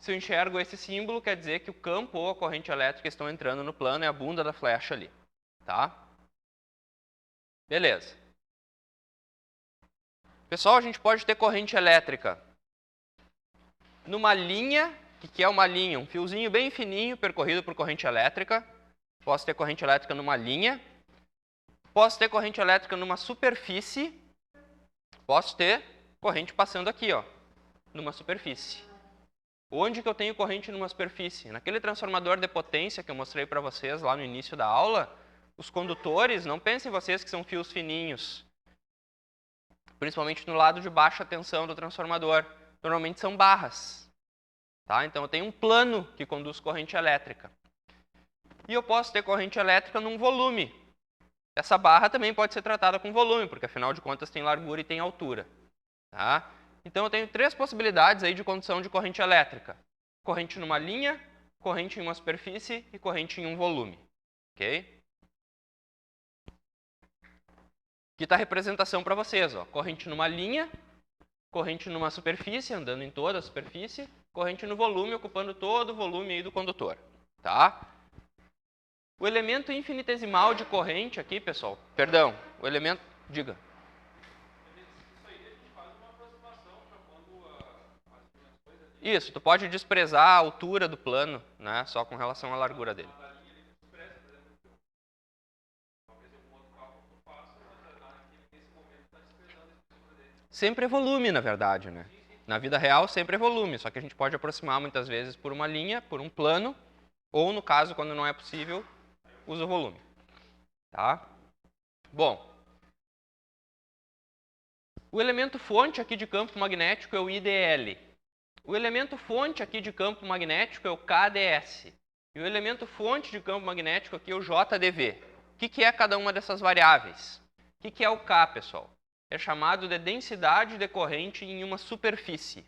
Se eu enxergo esse símbolo, quer dizer que o campo ou a corrente elétrica estão entrando no plano, é a bunda da flecha ali. Tá? Beleza. Pessoal, a gente pode ter corrente elétrica numa linha, o que é uma linha? Um fiozinho bem fininho percorrido por corrente elétrica. Posso ter corrente elétrica numa linha. Posso ter corrente elétrica numa superfície. Posso ter corrente passando aqui, ó, numa superfície. Onde que eu tenho corrente numa superfície? Naquele transformador de potência que eu mostrei para vocês lá no início da aula, os condutores, não pensem vocês que são fios fininhos. Principalmente no lado de baixa tensão do transformador. Normalmente são barras. Tá? Então eu tenho um plano que conduz corrente elétrica. E eu posso ter corrente elétrica num volume. Essa barra também pode ser tratada com volume, porque afinal de contas tem largura e tem altura. Tá? Então eu tenho três possibilidades aí de condução de corrente elétrica. Corrente numa linha, corrente em uma superfície e corrente em um volume. Ok? Aqui está a representação para vocês. Ó. Corrente numa linha, corrente numa superfície, andando em toda a superfície, corrente no volume, ocupando todo o volume aí do condutor. Tá? O elemento infinitesimal de corrente aqui, pessoal, perdão, o elemento, diga. Isso, tu pode desprezar a altura do plano, né, só com relação à largura dele. Sempre é volume, na verdade, né? Na vida real, sempre é volume, só que a gente pode aproximar muitas vezes por uma linha, por um plano, ou, no caso, quando não é possível, usa o volume. Tá? Bom, o elemento fonte aqui de campo magnético é o IDL. O elemento fonte aqui de campo magnético é o KDS. E o elemento fonte de campo magnético aqui é o JDV. O que é cada uma dessas variáveis? O que é o K, pessoal? É chamado de densidade de corrente em uma superfície.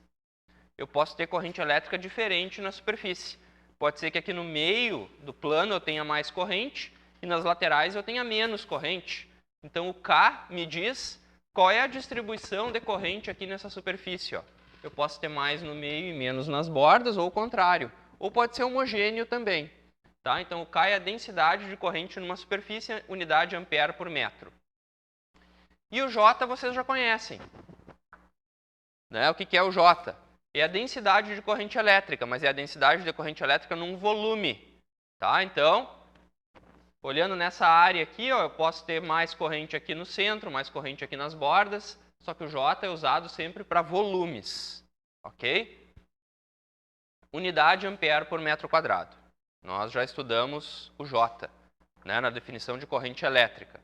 Eu posso ter corrente elétrica diferente na superfície. Pode ser que aqui no meio do plano eu tenha mais corrente e nas laterais eu tenha menos corrente. Então o K me diz qual é a distribuição de corrente aqui nessa superfície. Ó. Eu posso ter mais no meio e menos nas bordas, ou o contrário. Ou pode ser homogêneo também. Tá? Então o K é a densidade de corrente numa superfície, unidade ampere por metro. E o J vocês já conhecem. né? O que é o J? É a densidade de corrente elétrica, mas é a densidade de corrente elétrica num volume. Tá? Então, olhando nessa área aqui, ó, eu posso ter mais corrente aqui no centro, mais corrente aqui nas bordas, só que o J é usado sempre para volumes. Ok? Unidade ampere por metro quadrado. Nós já estudamos o J, né, na definição de corrente elétrica.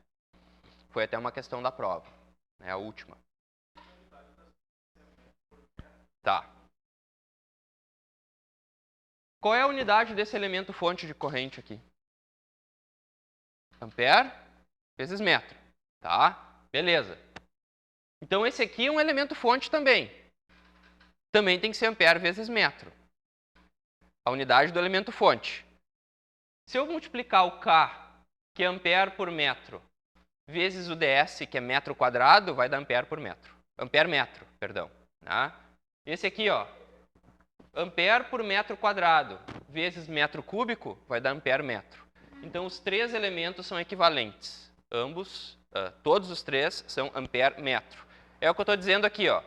Foi até uma questão da prova, né, a última. Tá. Qual é a unidade desse elemento fonte de corrente aqui? Ampere vezes metro. Tá? Beleza. Então, esse aqui é um elemento fonte também. Também tem que ser ampere vezes metro. A unidade do elemento fonte. Se eu multiplicar o K, que é ampere por metro, vezes o ds, que é metro quadrado, vai dar ampere por metro. Ampere metro, perdão. Tá? Esse aqui, ó, ampere por metro quadrado, vezes metro cúbico, vai dar ampere metro. Então, os três elementos são equivalentes. Ambos, todos os três são ampere metro. É o que eu estou dizendo aqui, ó.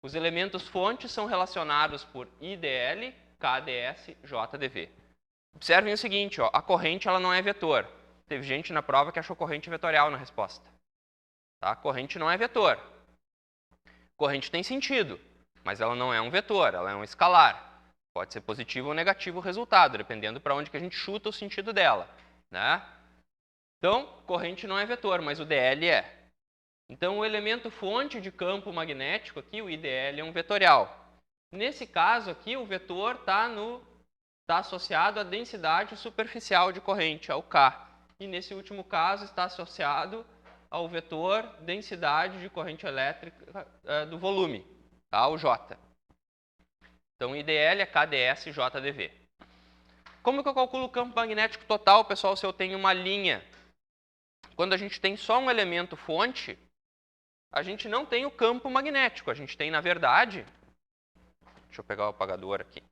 Os elementos fontes são relacionados por IDL, KDS, JDV. Observem o seguinte, ó, a corrente ela não é vetor. Teve gente na prova que achou corrente vetorial na resposta. Tá? Corrente não é vetor. Corrente tem sentido, mas ela não é um vetor, ela é um escalar. Pode ser positivo ou negativo o resultado, dependendo para onde que a gente chuta o sentido dela. Né? Então, corrente não é vetor, mas o DL é. Então, o elemento fonte de campo magnético aqui, o IDL, é um vetorial. Nesse caso aqui, o vetor está associado à densidade superficial de corrente, ao K. E nesse último caso, está associado ao vetor densidade de corrente elétrica do volume, tá? O J. Então, IDL é KDS JDV. Como que eu calculo o campo magnético total, pessoal, se eu tenho uma linha? Quando a gente tem só um elemento fonte, a gente não tem o campo magnético. A gente tem, na verdade... Deixa eu pegar o apagador aqui.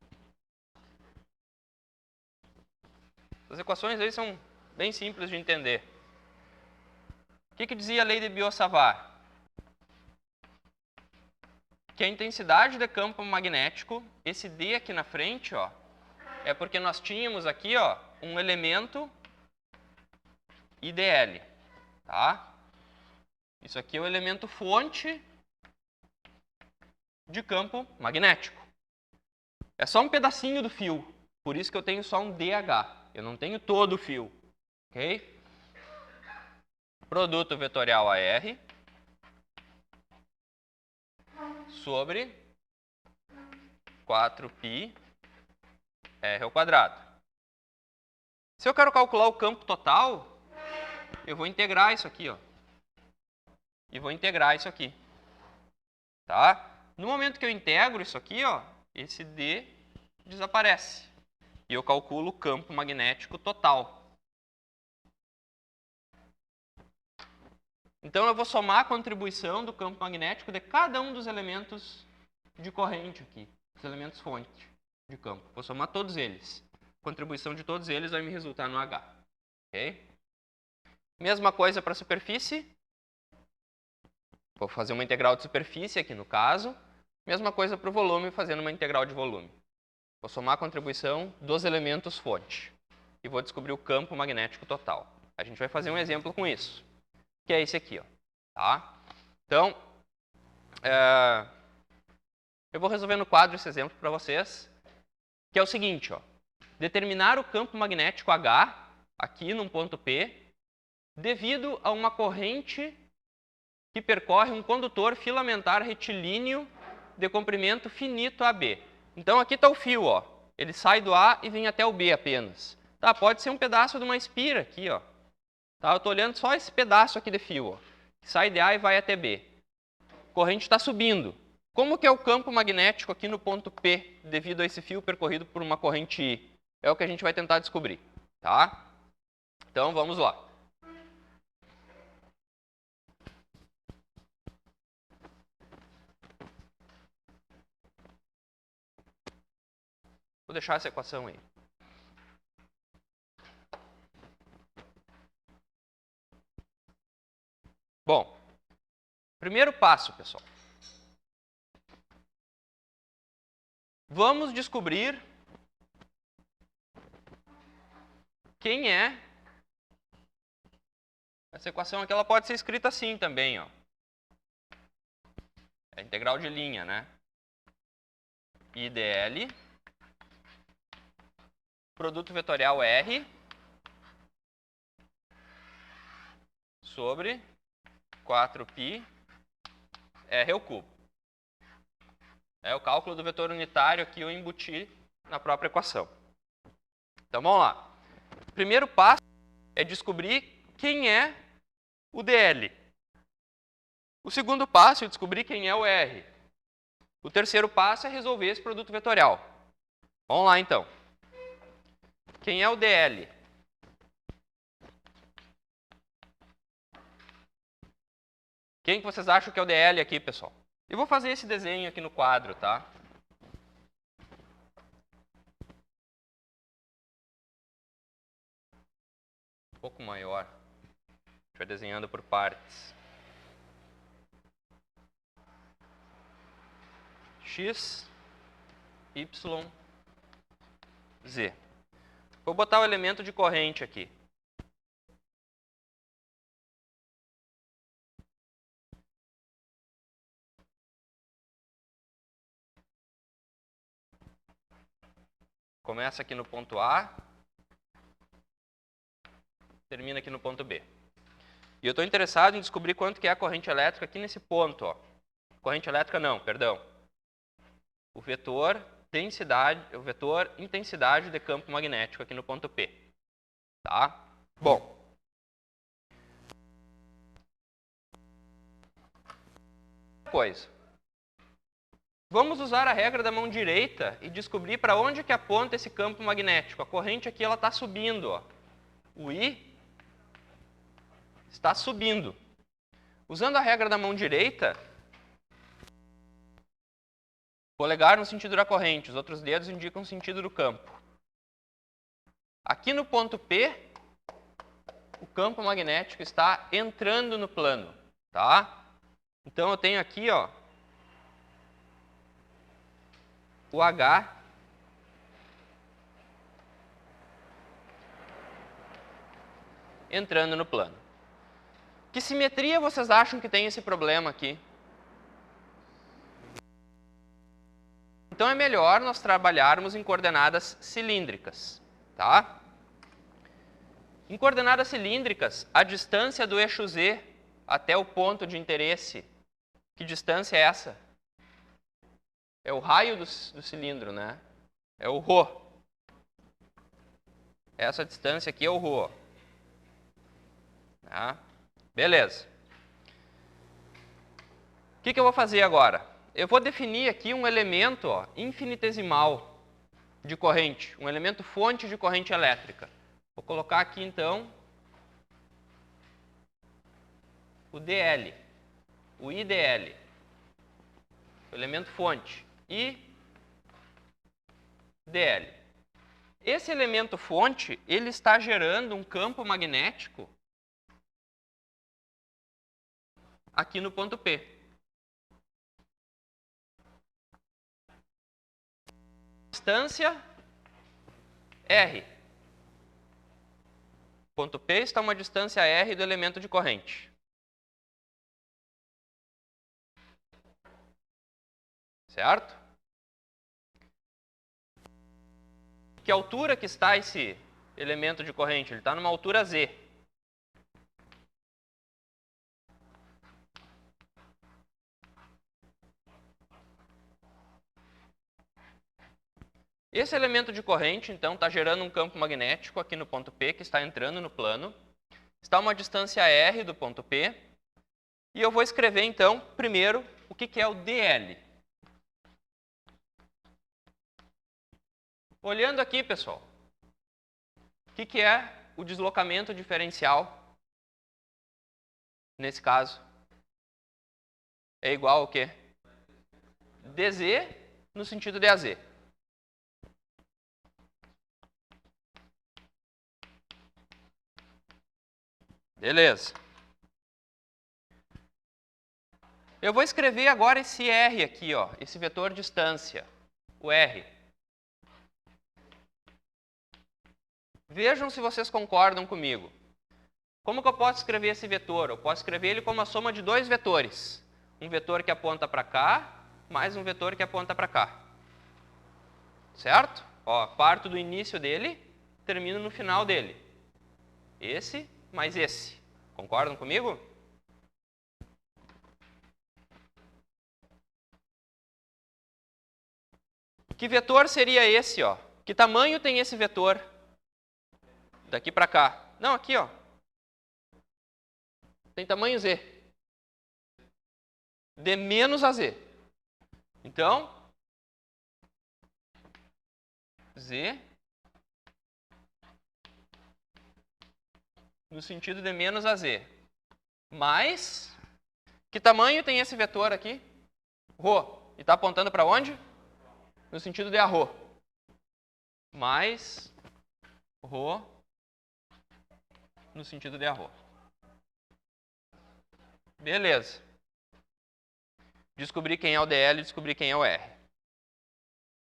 As equações aí são bem simples de entender. O que dizia a lei de Biot-Savart? Que a intensidade de campo magnético, esse D aqui na frente, ó, é porque nós tínhamos aqui, ó, um elemento IDL. Tá? Isso aqui é o elemento fonte de campo magnético. É só um pedacinho do fio, por isso que eu tenho só um DH. Eu não tenho todo o fio. Ok? Produto vetorial AR sobre 4π R ao quadrado. Se eu quero calcular o campo total, eu vou integrar isso aqui, ó. E vou integrar isso aqui. Tá? No momento que eu integro isso aqui, ó, esse D desaparece. E eu calculo o campo magnético total. Então, eu vou somar a contribuição do campo magnético de cada um dos elementos de corrente aqui. Os elementos fonte de campo. Vou somar todos eles. A contribuição de todos eles vai me resultar no H. Ok? Mesma coisa para a superfície. Vou fazer uma integral de superfície aqui no caso. Mesma coisa para o volume, fazendo uma integral de volume. Vou somar a contribuição dos elementos fonte. E vou descobrir o campo magnético total. A gente vai fazer um exemplo com isso. Que é esse aqui. Ó. Tá? Então, eu vou resolver no quadro esse exemplo para vocês. Que é o seguinte. Ó. Determinar o campo magnético H, aqui num ponto P, devido a uma corrente que percorre um condutor filamentar retilíneo de comprimento finito AB. Então, aqui está o fio, ó. Ele sai do A e vem até o B apenas. Tá, pode ser um pedaço de uma espira aqui, ó. Tá, eu estou olhando só esse pedaço aqui de fio, ó, que sai de A e vai até B. A corrente está subindo. Como que é o campo magnético aqui no ponto P, devido a esse fio percorrido por uma corrente I? É o que a gente vai tentar descobrir. Tá? Então, vamos lá. Vou deixar essa equação aí. Bom, primeiro passo, pessoal. Vamos descobrir quem é. Essa equação aqui ela pode ser escrita assim também, ó. É integral de linha, né? I dl produto vetorial R sobre 4π R ao cubo. É o cálculo do vetor unitário que eu embuti na própria equação. Então vamos lá. O primeiro passo é descobrir quem é o dl. O segundo passo é descobrir quem é o R. O terceiro passo é resolver esse produto vetorial. Vamos lá então. Quem é o dl? Quem que vocês acham que é o dl aqui, pessoal? Eu vou fazer esse desenho aqui no quadro, tá? Um pouco maior. A gente vai desenhando por partes. X, Y, Z. Vou botar o elemento de corrente aqui. Começa aqui no ponto A, termina aqui no ponto B. E eu estou interessado em descobrir quanto que é a corrente elétrica aqui nesse ponto, ó. Corrente elétrica não, perdão. O vetor intensidade de campo magnético aqui no ponto P. Tá? Bom. Coisa. Vamos usar a regra da mão direita e descobrir para onde que aponta esse campo magnético. A corrente aqui ela está subindo, ó. O I está subindo. Usando a regra da mão direita, polegar no sentido da corrente, os outros dedos indicam o sentido do campo. Aqui no ponto P, o campo magnético está entrando no plano, tá? Então eu tenho aqui, ó, o H entrando no plano. Que simetria vocês acham que tem esse problema aqui? Então é melhor nós trabalharmos em coordenadas cilíndricas, tá? Em coordenadas cilíndricas, a distância do eixo Z até o ponto de interesse, que distância é essa? É o raio do cilindro, né? É o ρ. Essa distância aqui é o ρ. Tá? Beleza. O que eu vou fazer agora? Eu vou definir aqui um elemento, ó, infinitesimal de corrente, um elemento fonte de corrente elétrica. Vou colocar aqui, então, o dl, o IDL, o elemento fonte, IDL. Esse elemento fonte, ele está gerando um campo magnético aqui no ponto P. Distância R. Ponto P está a uma distância R do elemento de corrente. Certo? Que altura que está esse elemento de corrente? Ele está numa altura Z. Esse elemento de corrente, então, está gerando um campo magnético aqui no ponto P, que está entrando no plano. Está a uma distância R do ponto P. E eu vou escrever, então, primeiro, o que é o dl. Olhando aqui, pessoal, o que é o deslocamento diferencial? Nesse caso, é igual ao quê? dz no sentido de AZ. Beleza. Eu vou escrever agora esse R aqui, ó, esse vetor distância. o R. Vejam se vocês concordam comigo. Como que eu posso escrever esse vetor? Eu posso escrever ele como a soma de dois vetores. Um vetor que aponta para cá, mais um vetor que aponta para cá. Certo? Ó, parto do início dele, termino no final dele. Esse mais esse. Concordam comigo? Que vetor seria esse, ó? Que tamanho tem esse vetor? Daqui para cá. Não, aqui, ó. Tem tamanho Z. De menos a Z. Então, Z no sentido de menos a Z. Mais, que tamanho tem esse vetor aqui? Rho. E está apontando para onde? No sentido de a Rho. Mais Rho no sentido de a Rho. Beleza. Descobri quem é o DL, descobri quem é o R.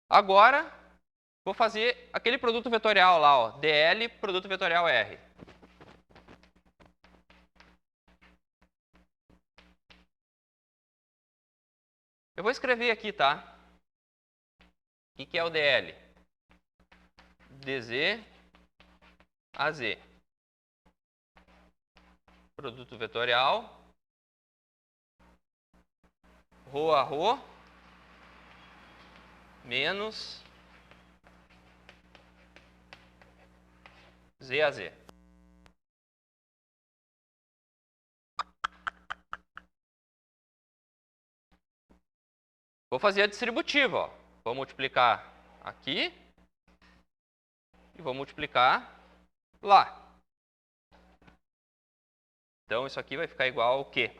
Agora, vou fazer aquele produto vetorial lá, ó, DL, produto vetorial R. Eu vou escrever aqui, tá? O que é o DL? DZ AZ. Produto vetorial. Rho a Rho. Menos Z a Z. Vou fazer a distributiva, ó. Vou multiplicar aqui e vou multiplicar lá. Então, isso aqui vai ficar igual ao quê?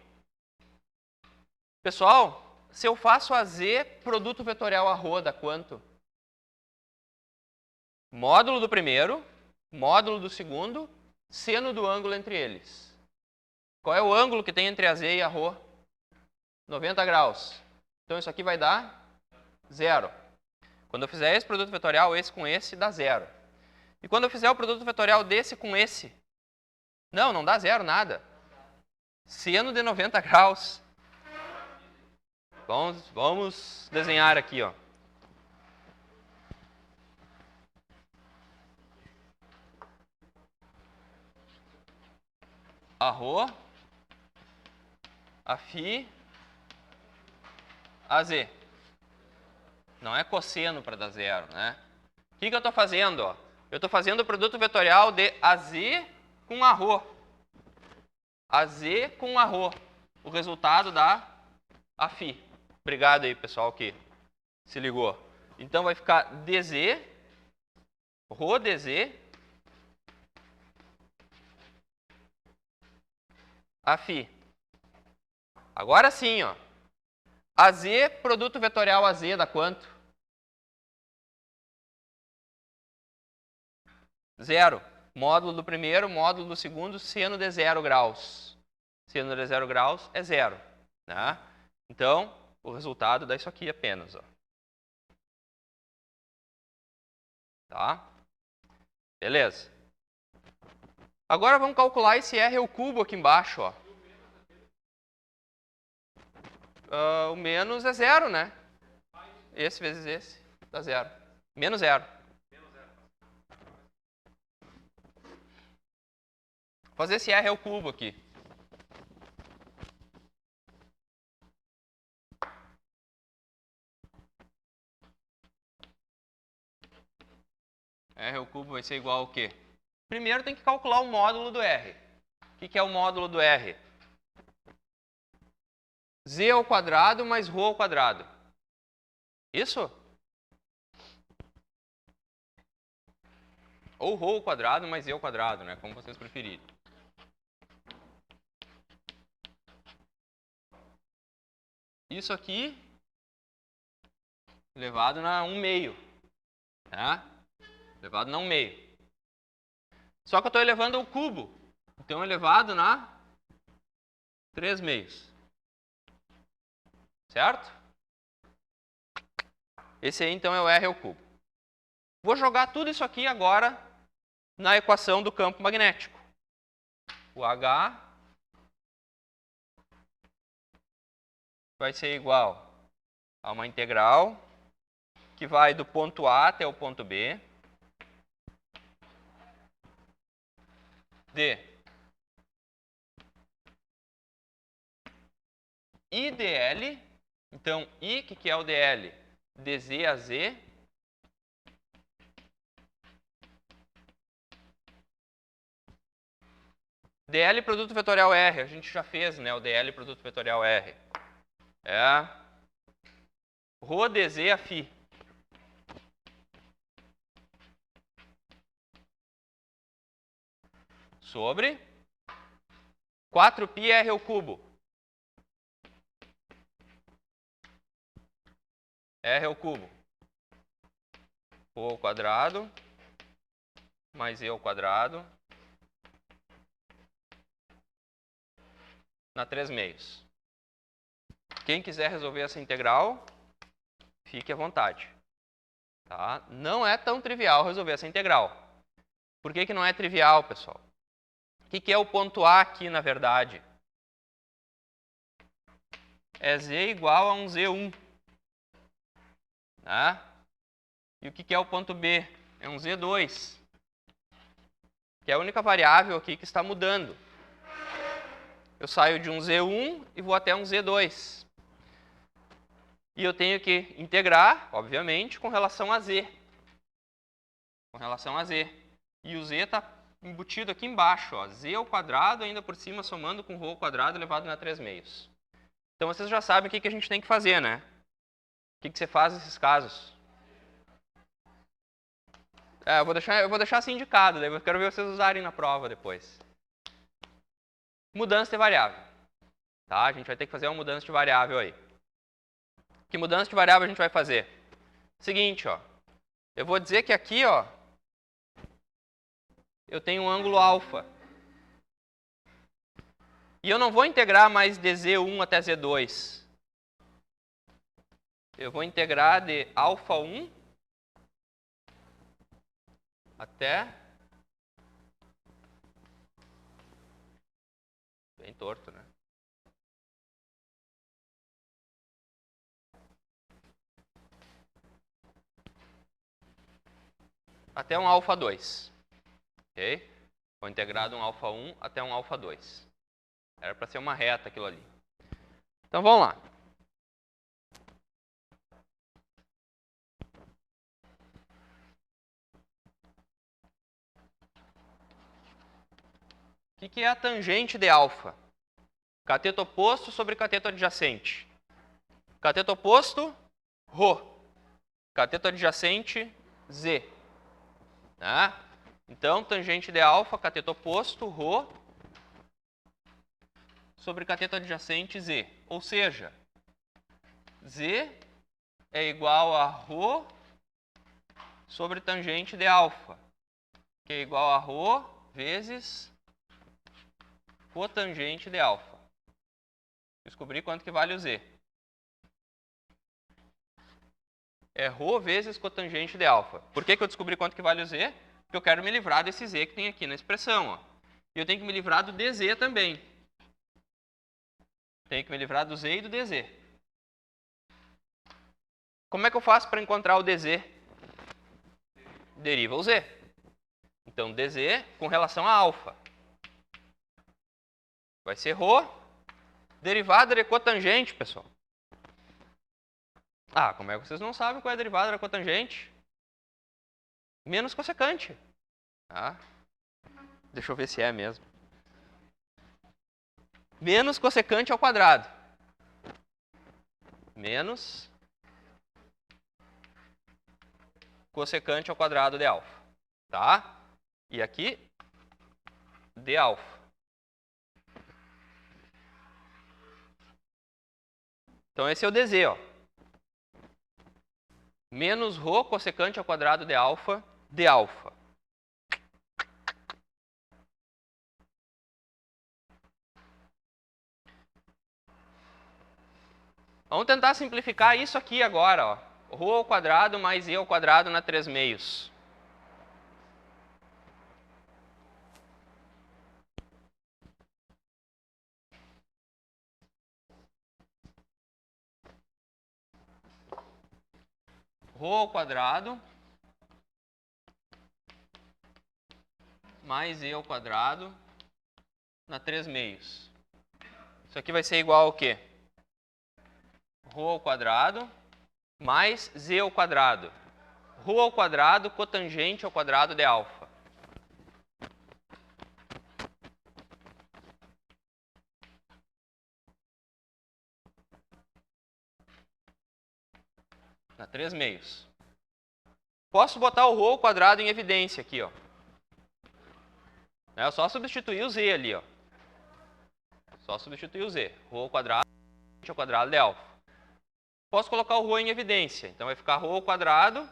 Pessoal, se eu faço a Z produto vetorial a Rho, dá quanto? Módulo do primeiro, módulo do segundo, seno do ângulo entre eles. Qual é o ângulo que tem entre a Z e a Rho? 90 graus. Então, isso aqui vai dar 0. Quando eu fizer esse produto vetorial, esse com esse, dá 0. E quando eu fizer o produto vetorial desse com esse? Não dá 0, nada. Seno de 90 graus. Vamos desenhar aqui, ó. A Rho, a Φ, a Z. Não é cosseno para dar 0, né? O que eu estou fazendo? Ó? Eu estou fazendo o produto vetorial de AZ com a Rho. AZ com a Rho. O resultado dá a Φ. Obrigado aí, pessoal, que se ligou. Então, vai ficar DZ, Rho DZ, a Φ. Agora sim, ó. AZ, produto vetorial AZ, dá quanto? 0. Módulo do primeiro, módulo do segundo, seno de 0 graus. Seno de 0 graus é 0. Né? Então, o resultado dá isso aqui apenas. Ó. Tá? Beleza. Agora vamos calcular esse R ao cubo aqui embaixo. Ó. O menos é 0, né? Esse vezes esse dá 0. Menos 0. Vou fazer esse R ao cubo aqui. R ao cubo vai ser igual ao quê? Primeiro tem que calcular o módulo do R. O que é o módulo do R? Z ao quadrado mais Rho ao quadrado. Isso? Ou Rho ao quadrado mais Z ao quadrado, né? Como vocês preferirem. Isso aqui elevado na 1/2. Tá? Elevado na 1/2. Só que eu estou elevando ao cubo. Então, elevado na 3/2. Certo? Esse aí, então, é o R ao cubo. Vou jogar tudo isso aqui agora na equação do campo magnético. O H vai ser igual a uma integral que vai do ponto A até o ponto B de I dl. Então, I, que é o dl? dz a z dl produto vetorial R, a gente já fez, né, o dl produto vetorial R. É ρ dz a φ. Sobre 4π R ao cubo. R ao cubo. ρ ao quadrado mais E ao quadrado na 3/2. Quem quiser resolver essa integral, fique à vontade. Tá? Não é tão trivial resolver essa integral. Por que não é trivial, pessoal? O que é o ponto A aqui, na verdade? É z igual a um z1. Né? E o que é o ponto B? É um z2. Que é a única variável aqui que está mudando. Eu saio de um z1 e vou até um z2. E eu tenho que integrar, obviamente, com relação a z. Com relação a z. E o z está embutido aqui embaixo. Ó. Z ao quadrado, ainda por cima, somando com ρ ao quadrado elevado na 3/2. Então, vocês já sabem o que a gente tem que fazer, né? O que você faz nesses casos? Eu vou deixar assim indicado, daí eu quero ver vocês usarem na prova depois. Mudança de variável. Tá? A gente vai ter que fazer uma mudança de variável aí. Que mudança de variável a gente vai fazer? Seguinte, ó. Eu vou dizer que aqui, ó, eu tenho um ângulo alfa. E eu não vou integrar mais de z1 até z2. Eu vou integrar de alfa 1 até... Bem torto, né? Até um alfa 2. Ok? Vou integrar de um alfa 1 até um alfa 2. Era para ser uma reta aquilo ali. Então vamos lá. O que é a tangente de alfa? Cateto oposto sobre cateto adjacente. Cateto oposto, ρ. Cateto adjacente, z. Tá? Então, tangente de alfa, cateto oposto, ρ, sobre cateto adjacente, z. Ou seja, z é igual a ρ sobre tangente de alfa, que é igual a ρ vezes cotangente de alfa. Descobri quanto que vale o z. É ρ vezes cotangente de alfa. Por que eu descobri quanto que vale o z? Porque eu quero me livrar desse z que tem aqui na expressão. Ó. E eu tenho que me livrar do dz também. Tenho que me livrar do z e do dz. Como é que eu faço para encontrar o dz? Deriva o z. Então, dz com relação a alfa. Vai ser ρ, derivada de cotangente, pessoal. Ah, como é que vocês não sabem qual é a derivada da cotangente? Menos cossecante. Tá? Deixa eu ver se é mesmo. Menos cossecante ao quadrado. Menos cossecante ao quadrado de alfa. Tá? E aqui, de alfa. Então, esse é o dz, ó. Menos ρ cossecante ao quadrado de alfa, de alfa. Vamos tentar simplificar isso aqui agora, ó. Rho ao quadrado mais E ao quadrado na 3/2. Rho ao quadrado mais E ao quadrado na 3/2. Isso aqui vai ser igual ao quê? Rho ao quadrado mais Z ao quadrado. Rho ao quadrado cotangente ao quadrado de alfa. Na 3/2. Posso botar o Rho ao quadrado em evidência aqui, ó. É só substituir o Z ali, ó. Só substituir o Z. Rho ao quadrado de alfa. Posso colocar o Rho em evidência. Então vai ficar Rho ao quadrado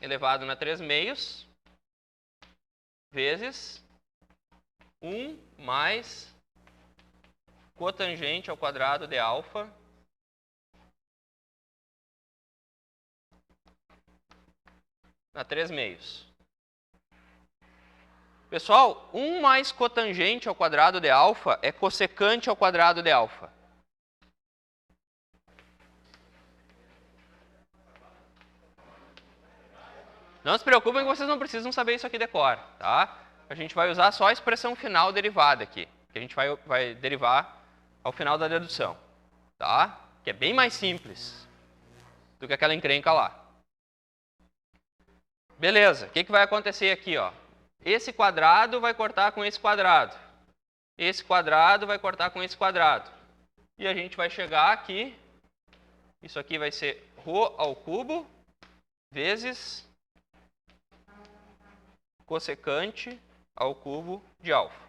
elevado na 3/2 vezes 1 mais cotangente ao quadrado de alfa na 3/2. Pessoal, 1 mais cotangente ao quadrado de alfa é cossecante ao quadrado de alfa. Não se preocupem que vocês não precisam saber isso aqui de cor, tá? A gente vai usar só a expressão final derivada aqui, que a gente vai derivar ao final da dedução, tá? Que é bem mais simples do que aquela encrenca lá. Beleza, o que vai acontecer aqui, ó? Esse quadrado vai cortar com esse quadrado. Esse quadrado vai cortar com esse quadrado. E a gente vai chegar aqui, isso aqui vai ser Rho ao cubo vezes cossecante ao cubo de alfa.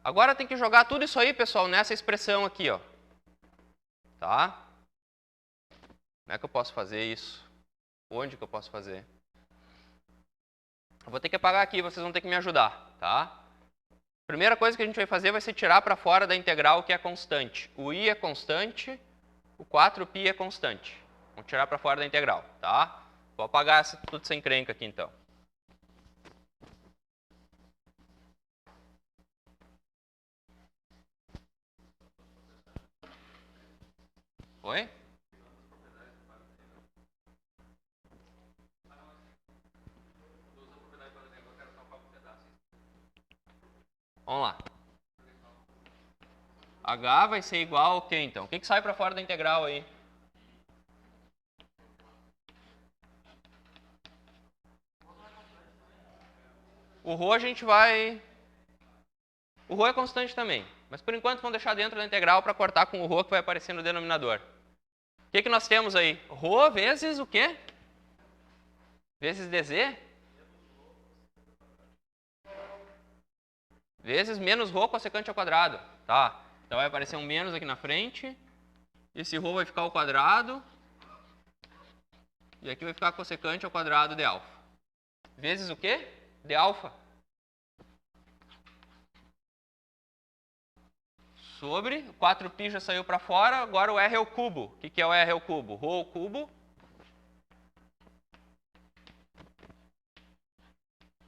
Agora tem que jogar tudo isso aí, pessoal, nessa expressão aqui, ó. Tá? Como é que eu posso fazer isso? Onde que eu posso fazer? Eu vou ter que apagar aqui, vocês vão ter que me ajudar, tá? Primeira coisa que a gente vai fazer vai ser tirar para fora da integral que é constante. O I é constante, o 4π é constante. Vamos tirar para fora da integral, tá? Vou apagar tudo sem encrenca aqui, então. Oi? Vamos lá. H vai ser igual ao quê, então? O que sai para fora da integral aí? O Rho a gente vai... O Rho é constante também. Mas por enquanto vamos deixar dentro da integral para cortar com o Rho que vai aparecer no denominador. O que nós temos aí? Rho vezes o quê? Vezes dz? Vezes menos Rho cossecante ao quadrado. Tá. Então vai aparecer um menos aqui na frente. Esse Rho vai ficar ao quadrado. E aqui vai ficar cossecante ao quadrado de alfa. Vezes o quê? De alfa. Sobre, o 4π já saiu para fora, agora o R ao cubo. O que é o R ao cubo? Rho ao cubo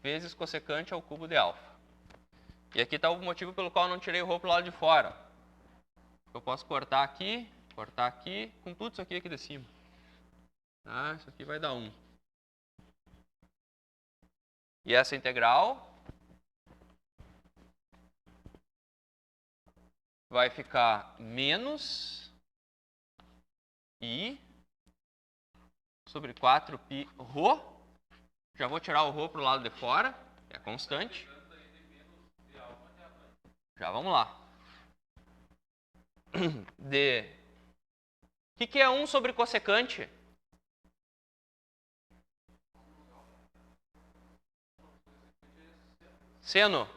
vezes cossecante ao cubo de alfa. E aqui está o motivo pelo qual eu não tirei o Rho para o lado de fora. Eu posso cortar aqui, com tudo isso aqui de cima. Ah, isso aqui vai dar 1. E essa integral vai ficar menos I sobre 4π Rho. Já vou tirar o Rho para o lado de fora, que é constante. Já vamos lá. O que é 1 sobre cossecante? Seno.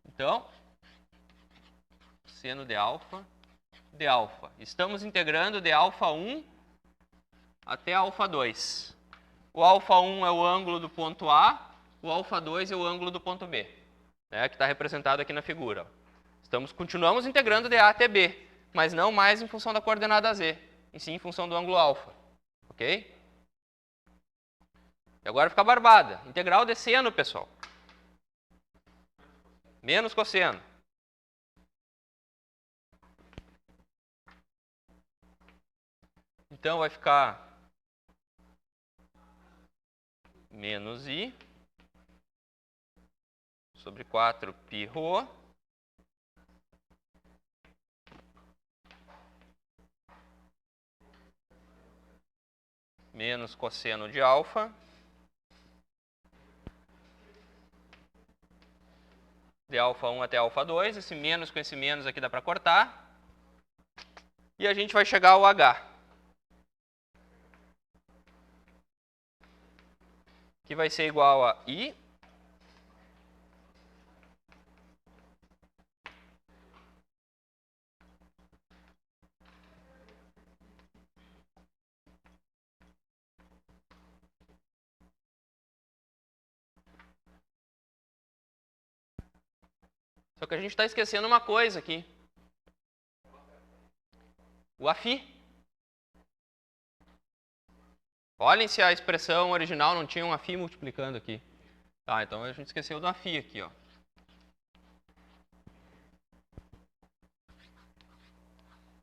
Então, seno de alfa. Estamos integrando de alfa 1 até α2. O α1 é o ângulo do ponto A, o α2 é o ângulo do ponto B, né, que está representado aqui na figura. Continuamos integrando de A até B, mas não mais em função da coordenada Z, e sim em função do ângulo α. Ok? E agora fica barbada. Integral de seno, pessoal. Menos cosseno. Então vai ficar menos I sobre 4πρ menos cosseno de alfa de α1 até α2. Esse menos com esse menos aqui dá para cortar. E a gente vai chegar ao H, que vai ser igual a I Só que a gente está esquecendo uma coisa aqui. O Aφ. Olhem se a expressão original não tinha um Aφ multiplicando aqui. Tá, então a gente esqueceu do Aφ aqui, ó.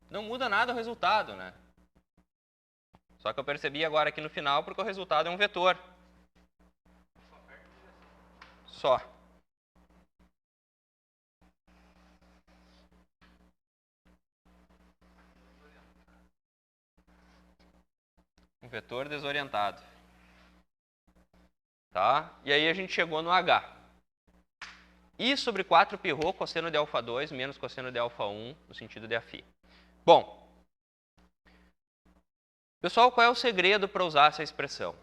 Não muda nada o resultado, né? Só que eu percebi agora aqui no final porque o resultado é um vetor. Só. Um vetor desorientado. Tá? E aí a gente chegou no H. I sobre 4πρ cosseno de α2 menos cosseno de α1 no sentido de Aφ. Bom, pessoal, qual é o segredo para usar essa expressão?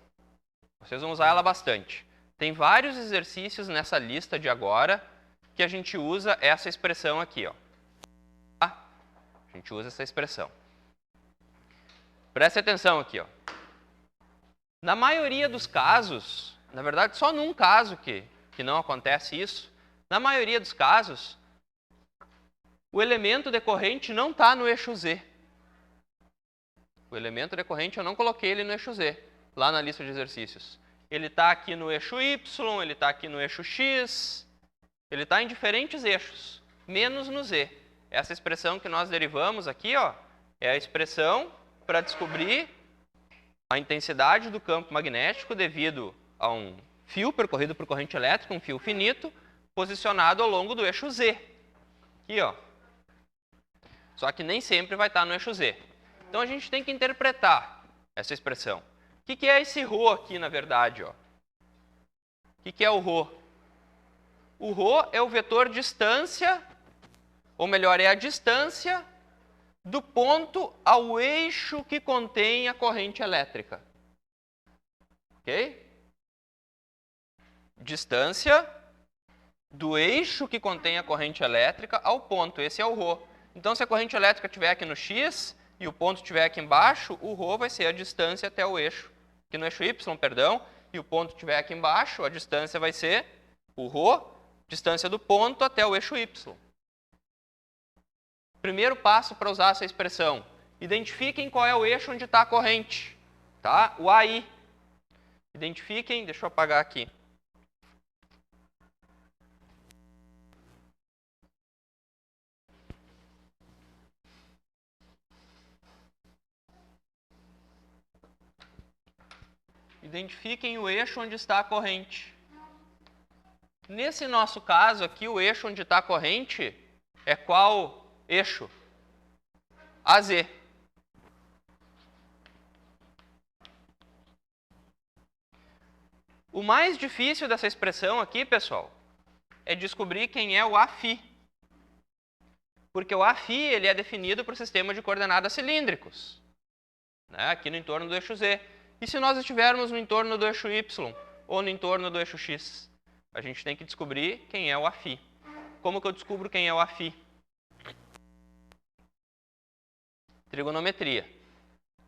Vocês vão usar ela bastante. Tem vários exercícios nessa lista de agora que a gente usa essa expressão aqui, ó. Tá? A gente usa essa expressão. Preste atenção aqui, ó. Na maioria dos casos, na verdade só num caso que não acontece isso, na maioria dos casos, o elemento decorrente não está no eixo Z. O elemento decorrente eu não coloquei ele no eixo Z, lá na lista de exercícios. Ele está aqui no eixo Y, ele está aqui no eixo X, ele está em diferentes eixos, menos no Z. Essa expressão que nós derivamos aqui, ó, é a expressão para descobrir a intensidade do campo magnético devido a um fio percorrido por corrente elétrica, um fio finito, posicionado ao longo do eixo Z. Aqui, ó. Só que nem sempre vai estar no eixo Z. Então a gente tem que interpretar essa expressão. O que é esse ρ aqui, na verdade? Ó? O que é o ρ? O ρ é o vetor distância, ou melhor, é a distância do ponto ao eixo que contém a corrente elétrica. Ok? Distância do eixo que contém a corrente elétrica ao ponto. Esse é o ρ. Então, se a corrente elétrica estiver aqui no X e o ponto estiver aqui embaixo, o ρ vai ser a distância até o eixo. Aqui no eixo Y, perdão, e o ponto estiver aqui embaixo, a distância vai ser o ρ, distância do ponto até o eixo Y. Primeiro passo para usar essa expressão. Identifiquem qual é o eixo onde está a corrente. Tá? O AI. Identifiquem, deixa eu apagar aqui. Identifiquem o eixo onde está a corrente. Nesse nosso caso aqui, o eixo onde está a corrente é qual eixo? AZ. O mais difícil dessa expressão aqui, pessoal, é descobrir quem é o Aφ. Porque o Aφ ele é definido por sistema de coordenadas cilíndricos, né, aqui no entorno do eixo Z. E se nós estivermos no entorno do eixo Y ou no entorno do eixo X? A gente tem que descobrir quem é o Aφ. Como que eu descubro quem é o Aφ? Trigonometria.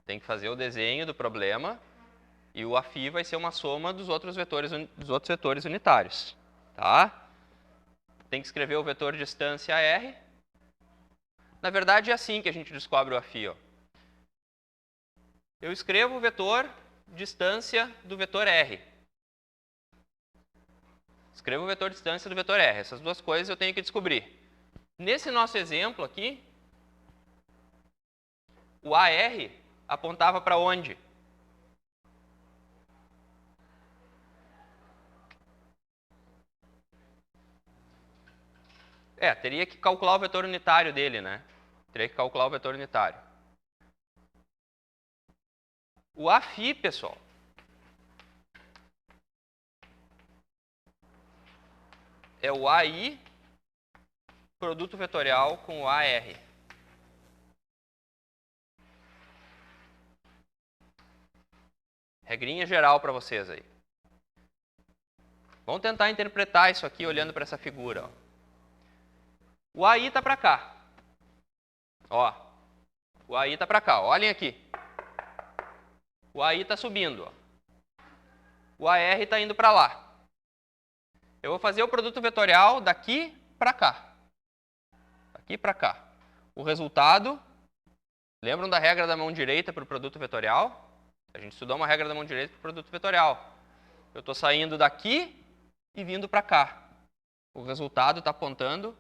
Tem que fazer o desenho do problema e o AFI vai ser uma soma dos outros vetores unitários. Tá? Tem que escrever o vetor distância R. Na verdade, é assim que a gente descobre o AFI. Ó. Eu escrevo o vetor distância do vetor R. Escrevo o vetor distância do vetor R. Essas duas coisas eu tenho que descobrir. Nesse nosso exemplo aqui, o AR apontava para onde? Teria que calcular o vetor unitário dele, né? Teria que calcular o vetor unitário. O AFI, pessoal, é o AI produto vetorial com o AR. Regrinha geral para vocês aí. Vamos tentar interpretar isso aqui olhando para essa figura. Ó. O AI está para cá. Ó. O AI está para cá. Olhem aqui. O AI está subindo. Ó. O AR está indo para lá. Eu vou fazer o produto vetorial daqui para cá. Daqui para cá. O resultado, lembram da regra da mão direita para o produto vetorial? A gente estudou uma regra da mão direita para o produto vetorial. Eu estou saindo daqui e vindo para cá. O resultado está apontando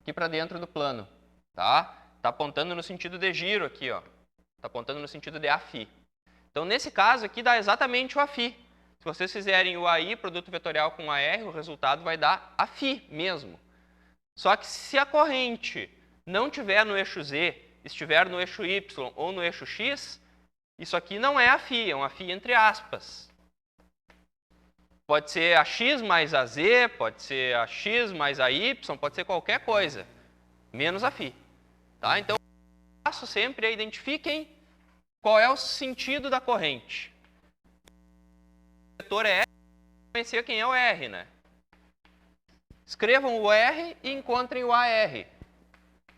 aqui para dentro do plano. Tá? Está apontando no sentido de giro aqui. Está apontando no sentido de AFI. Então, nesse caso aqui, dá exatamente o AFI. Se vocês fizerem o AI, produto vetorial com AR, o resultado vai dar AFI mesmo. Só que se a corrente não estiver no eixo Z, estiver no eixo Y ou no eixo X, isso aqui não é AFI, é um AFI entre aspas. Pode ser a X mais a Z, pode ser a X mais a Y, pode ser qualquer coisa, menos AFI. Tá? Então, o passo sempre é identifiquem qual é o sentido da corrente. O vetor R, conhecer quem é o R, né? Escrevam o R e encontrem o AR.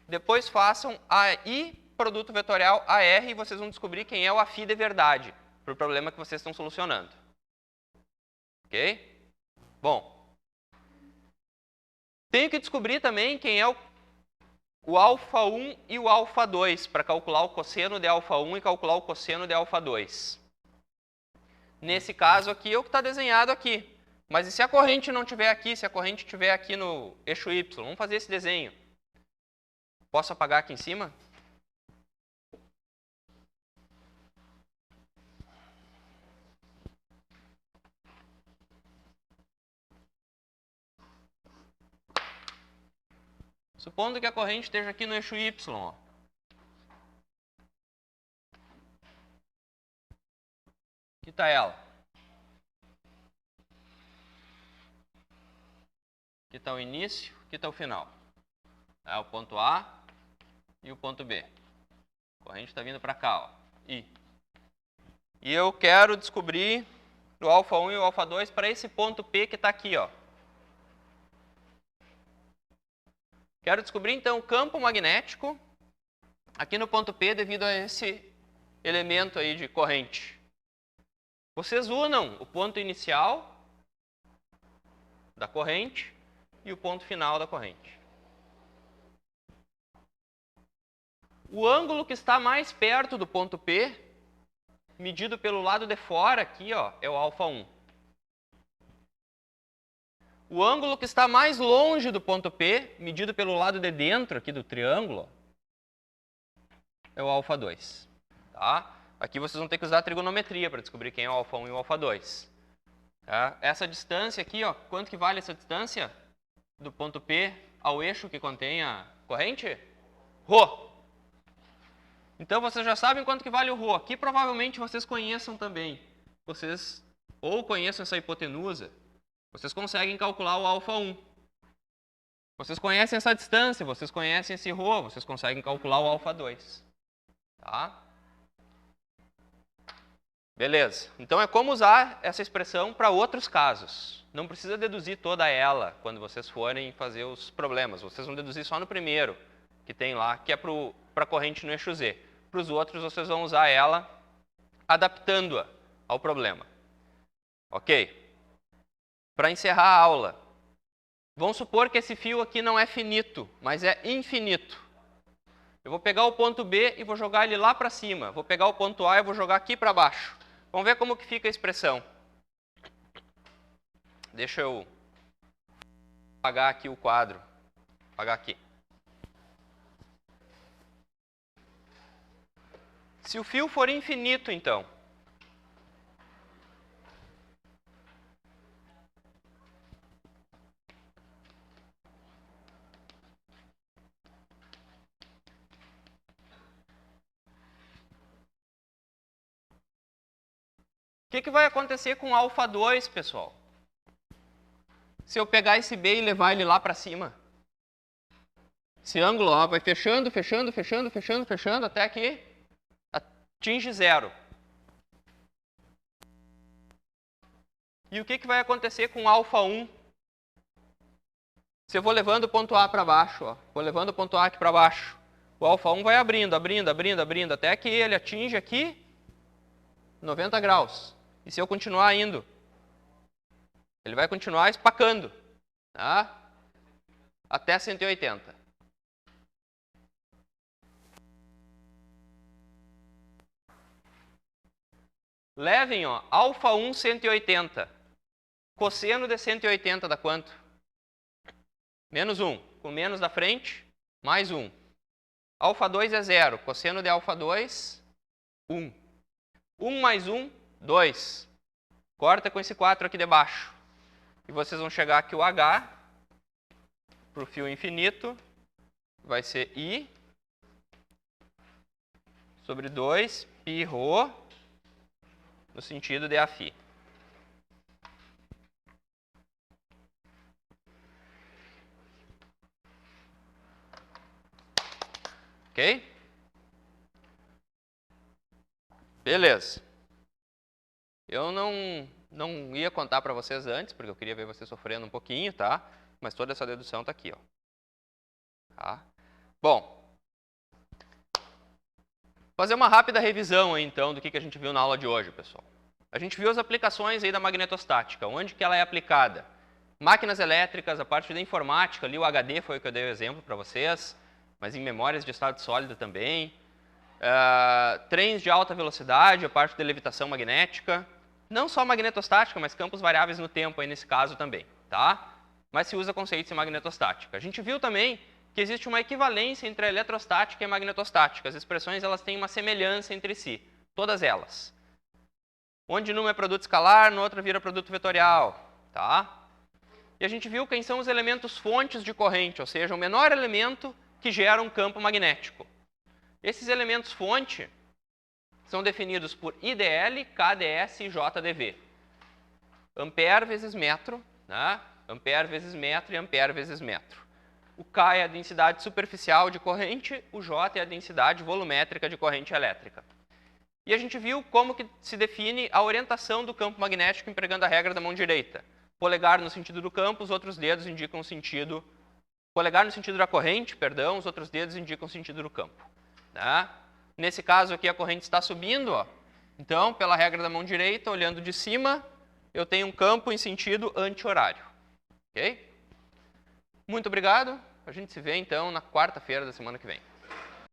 Depois façam AI, produto vetorial AR, e vocês vão descobrir quem é o AFI de verdade para o problema que vocês estão solucionando. Ok? Bom. Tenho que descobrir também quem é o alfa 1 e o alfa 2 para calcular o cosseno de alfa 1 e calcular o cosseno de alfa 2. Nesse caso aqui é o que está desenhado aqui. Mas e se a corrente não estiver aqui, se a corrente estiver aqui no eixo Y? Vamos fazer esse desenho. Posso apagar aqui em cima? Supondo que a corrente esteja aqui no eixo Y. Ó. Aqui está ela. Aqui está o início, aqui está o final. É o ponto A e o ponto B. A corrente está vindo para cá. Ó. E eu quero descobrir o alfa 1 e o alfa 2 para esse ponto P que está aqui. Ó. Quero descobrir, então, o campo magnético aqui no ponto P devido a esse elemento aí de corrente. Vocês unam o ponto inicial da corrente e o ponto final da corrente. O ângulo que está mais perto do ponto P, medido pelo lado de fora aqui, ó, é o alfa 1. O ângulo que está mais longe do ponto P, medido pelo lado de dentro aqui do triângulo, é o alfa 2. Tá? Aqui vocês vão ter que usar a trigonometria para descobrir quem é o alfa 1 e o alfa 2. Tá? Essa distância aqui, ó, quanto que vale essa distância do ponto P ao eixo que contém a corrente? Rho. Então vocês já sabem quanto que vale o Rho. Aqui provavelmente vocês conheçam também. Vocês ou conheçam essa hipotenusa. Vocês conseguem calcular o alfa 1. Vocês conhecem essa distância, vocês conhecem esse Rho, vocês conseguem calcular o alfa 2. Tá? Beleza. Então é como usar essa expressão para outros casos. Não precisa deduzir toda ela quando vocês forem fazer os problemas. Vocês vão deduzir só no primeiro, que tem lá, que é para a corrente no eixo Z. para os outros vocês vão usar ela adaptando-a ao problema. Ok? Para encerrar a aula, vamos supor que esse fio aqui não é finito, mas é infinito. Eu vou pegar o ponto B e vou jogar ele lá para cima. Vou pegar o ponto A e vou jogar aqui para baixo. Vamos ver como que fica a expressão. Deixa eu apagar aqui o quadro. Apagar aqui. Se o fio for infinito, então, o que vai acontecer com alfa 2, pessoal? Se eu pegar esse B e levar ele lá para cima. Esse ângulo ó, vai fechando, fechando, fechando, fechando, fechando, até que atinge zero. E o que vai acontecer com alfa 1? Se eu vou levando o ponto A para baixo, ó, vou levando o ponto A aqui para baixo, o alfa 1 vai abrindo, abrindo, abrindo, abrindo, até que ele atinge aqui 90 graus. E se eu continuar indo, ele vai continuar espacando, tá? Até 180. Levem, ó, alfa 1, 180. Cosseno de 180 dá quanto? Menos 1. Com menos da frente, mais 1. Alfa 2 é 0. Cosseno de alfa 2, 1. 1 mais 1, 2. Corta com esse 4 aqui debaixo. E vocês vão chegar que o H, para o fio infinito, vai ser I sobre 2 pi rho, no sentido de Aφ. Ok? Beleza. Eu não ia contar para vocês antes, porque eu queria ver vocês sofrendo um pouquinho, tá? Mas toda essa dedução está aqui, ó. Tá? Bom, fazer uma rápida revisão aí, então, do que a gente viu na aula de hoje, pessoal. A gente viu as aplicações aí da magnetostática, onde que ela é aplicada. Máquinas elétricas, a parte da informática, ali o HD foi o que eu dei o exemplo para vocês, mas em memórias de estado sólido também. Trens de alta velocidade, a parte da levitação magnética. Não só magnetostática, mas campos variáveis no tempo aí nesse caso também, tá? Mas se usa conceitos em magnetostática. A gente viu também que existe uma equivalência entre a eletrostática e a magnetostática. As expressões elas têm uma semelhança entre si, todas elas. Onde numa é produto escalar, no outro vira produto vetorial, tá? E a gente viu quem são os elementos fontes de corrente, ou seja, o menor elemento que gera um campo magnético. Esses elementos fonte são definidos por IDL, KDS e JDV. Ampere vezes metro, né? Ampere vezes metro e ampere vezes metro. O K é a densidade superficial de corrente, o J é a densidade volumétrica de corrente elétrica. E a gente viu como que se define a orientação do campo magnético empregando a regra da mão direita. Polegar no sentido do campo, os outros dedos indicam o sentido... Polegar no sentido da corrente, perdão, os outros dedos indicam o sentido do campo. Né? Nesse caso aqui a corrente está subindo, ó. Então, pela regra da mão direita, olhando de cima, eu tenho um campo em sentido anti-horário. Ok? Muito obrigado. A gente se vê então na quarta-feira da semana que vem.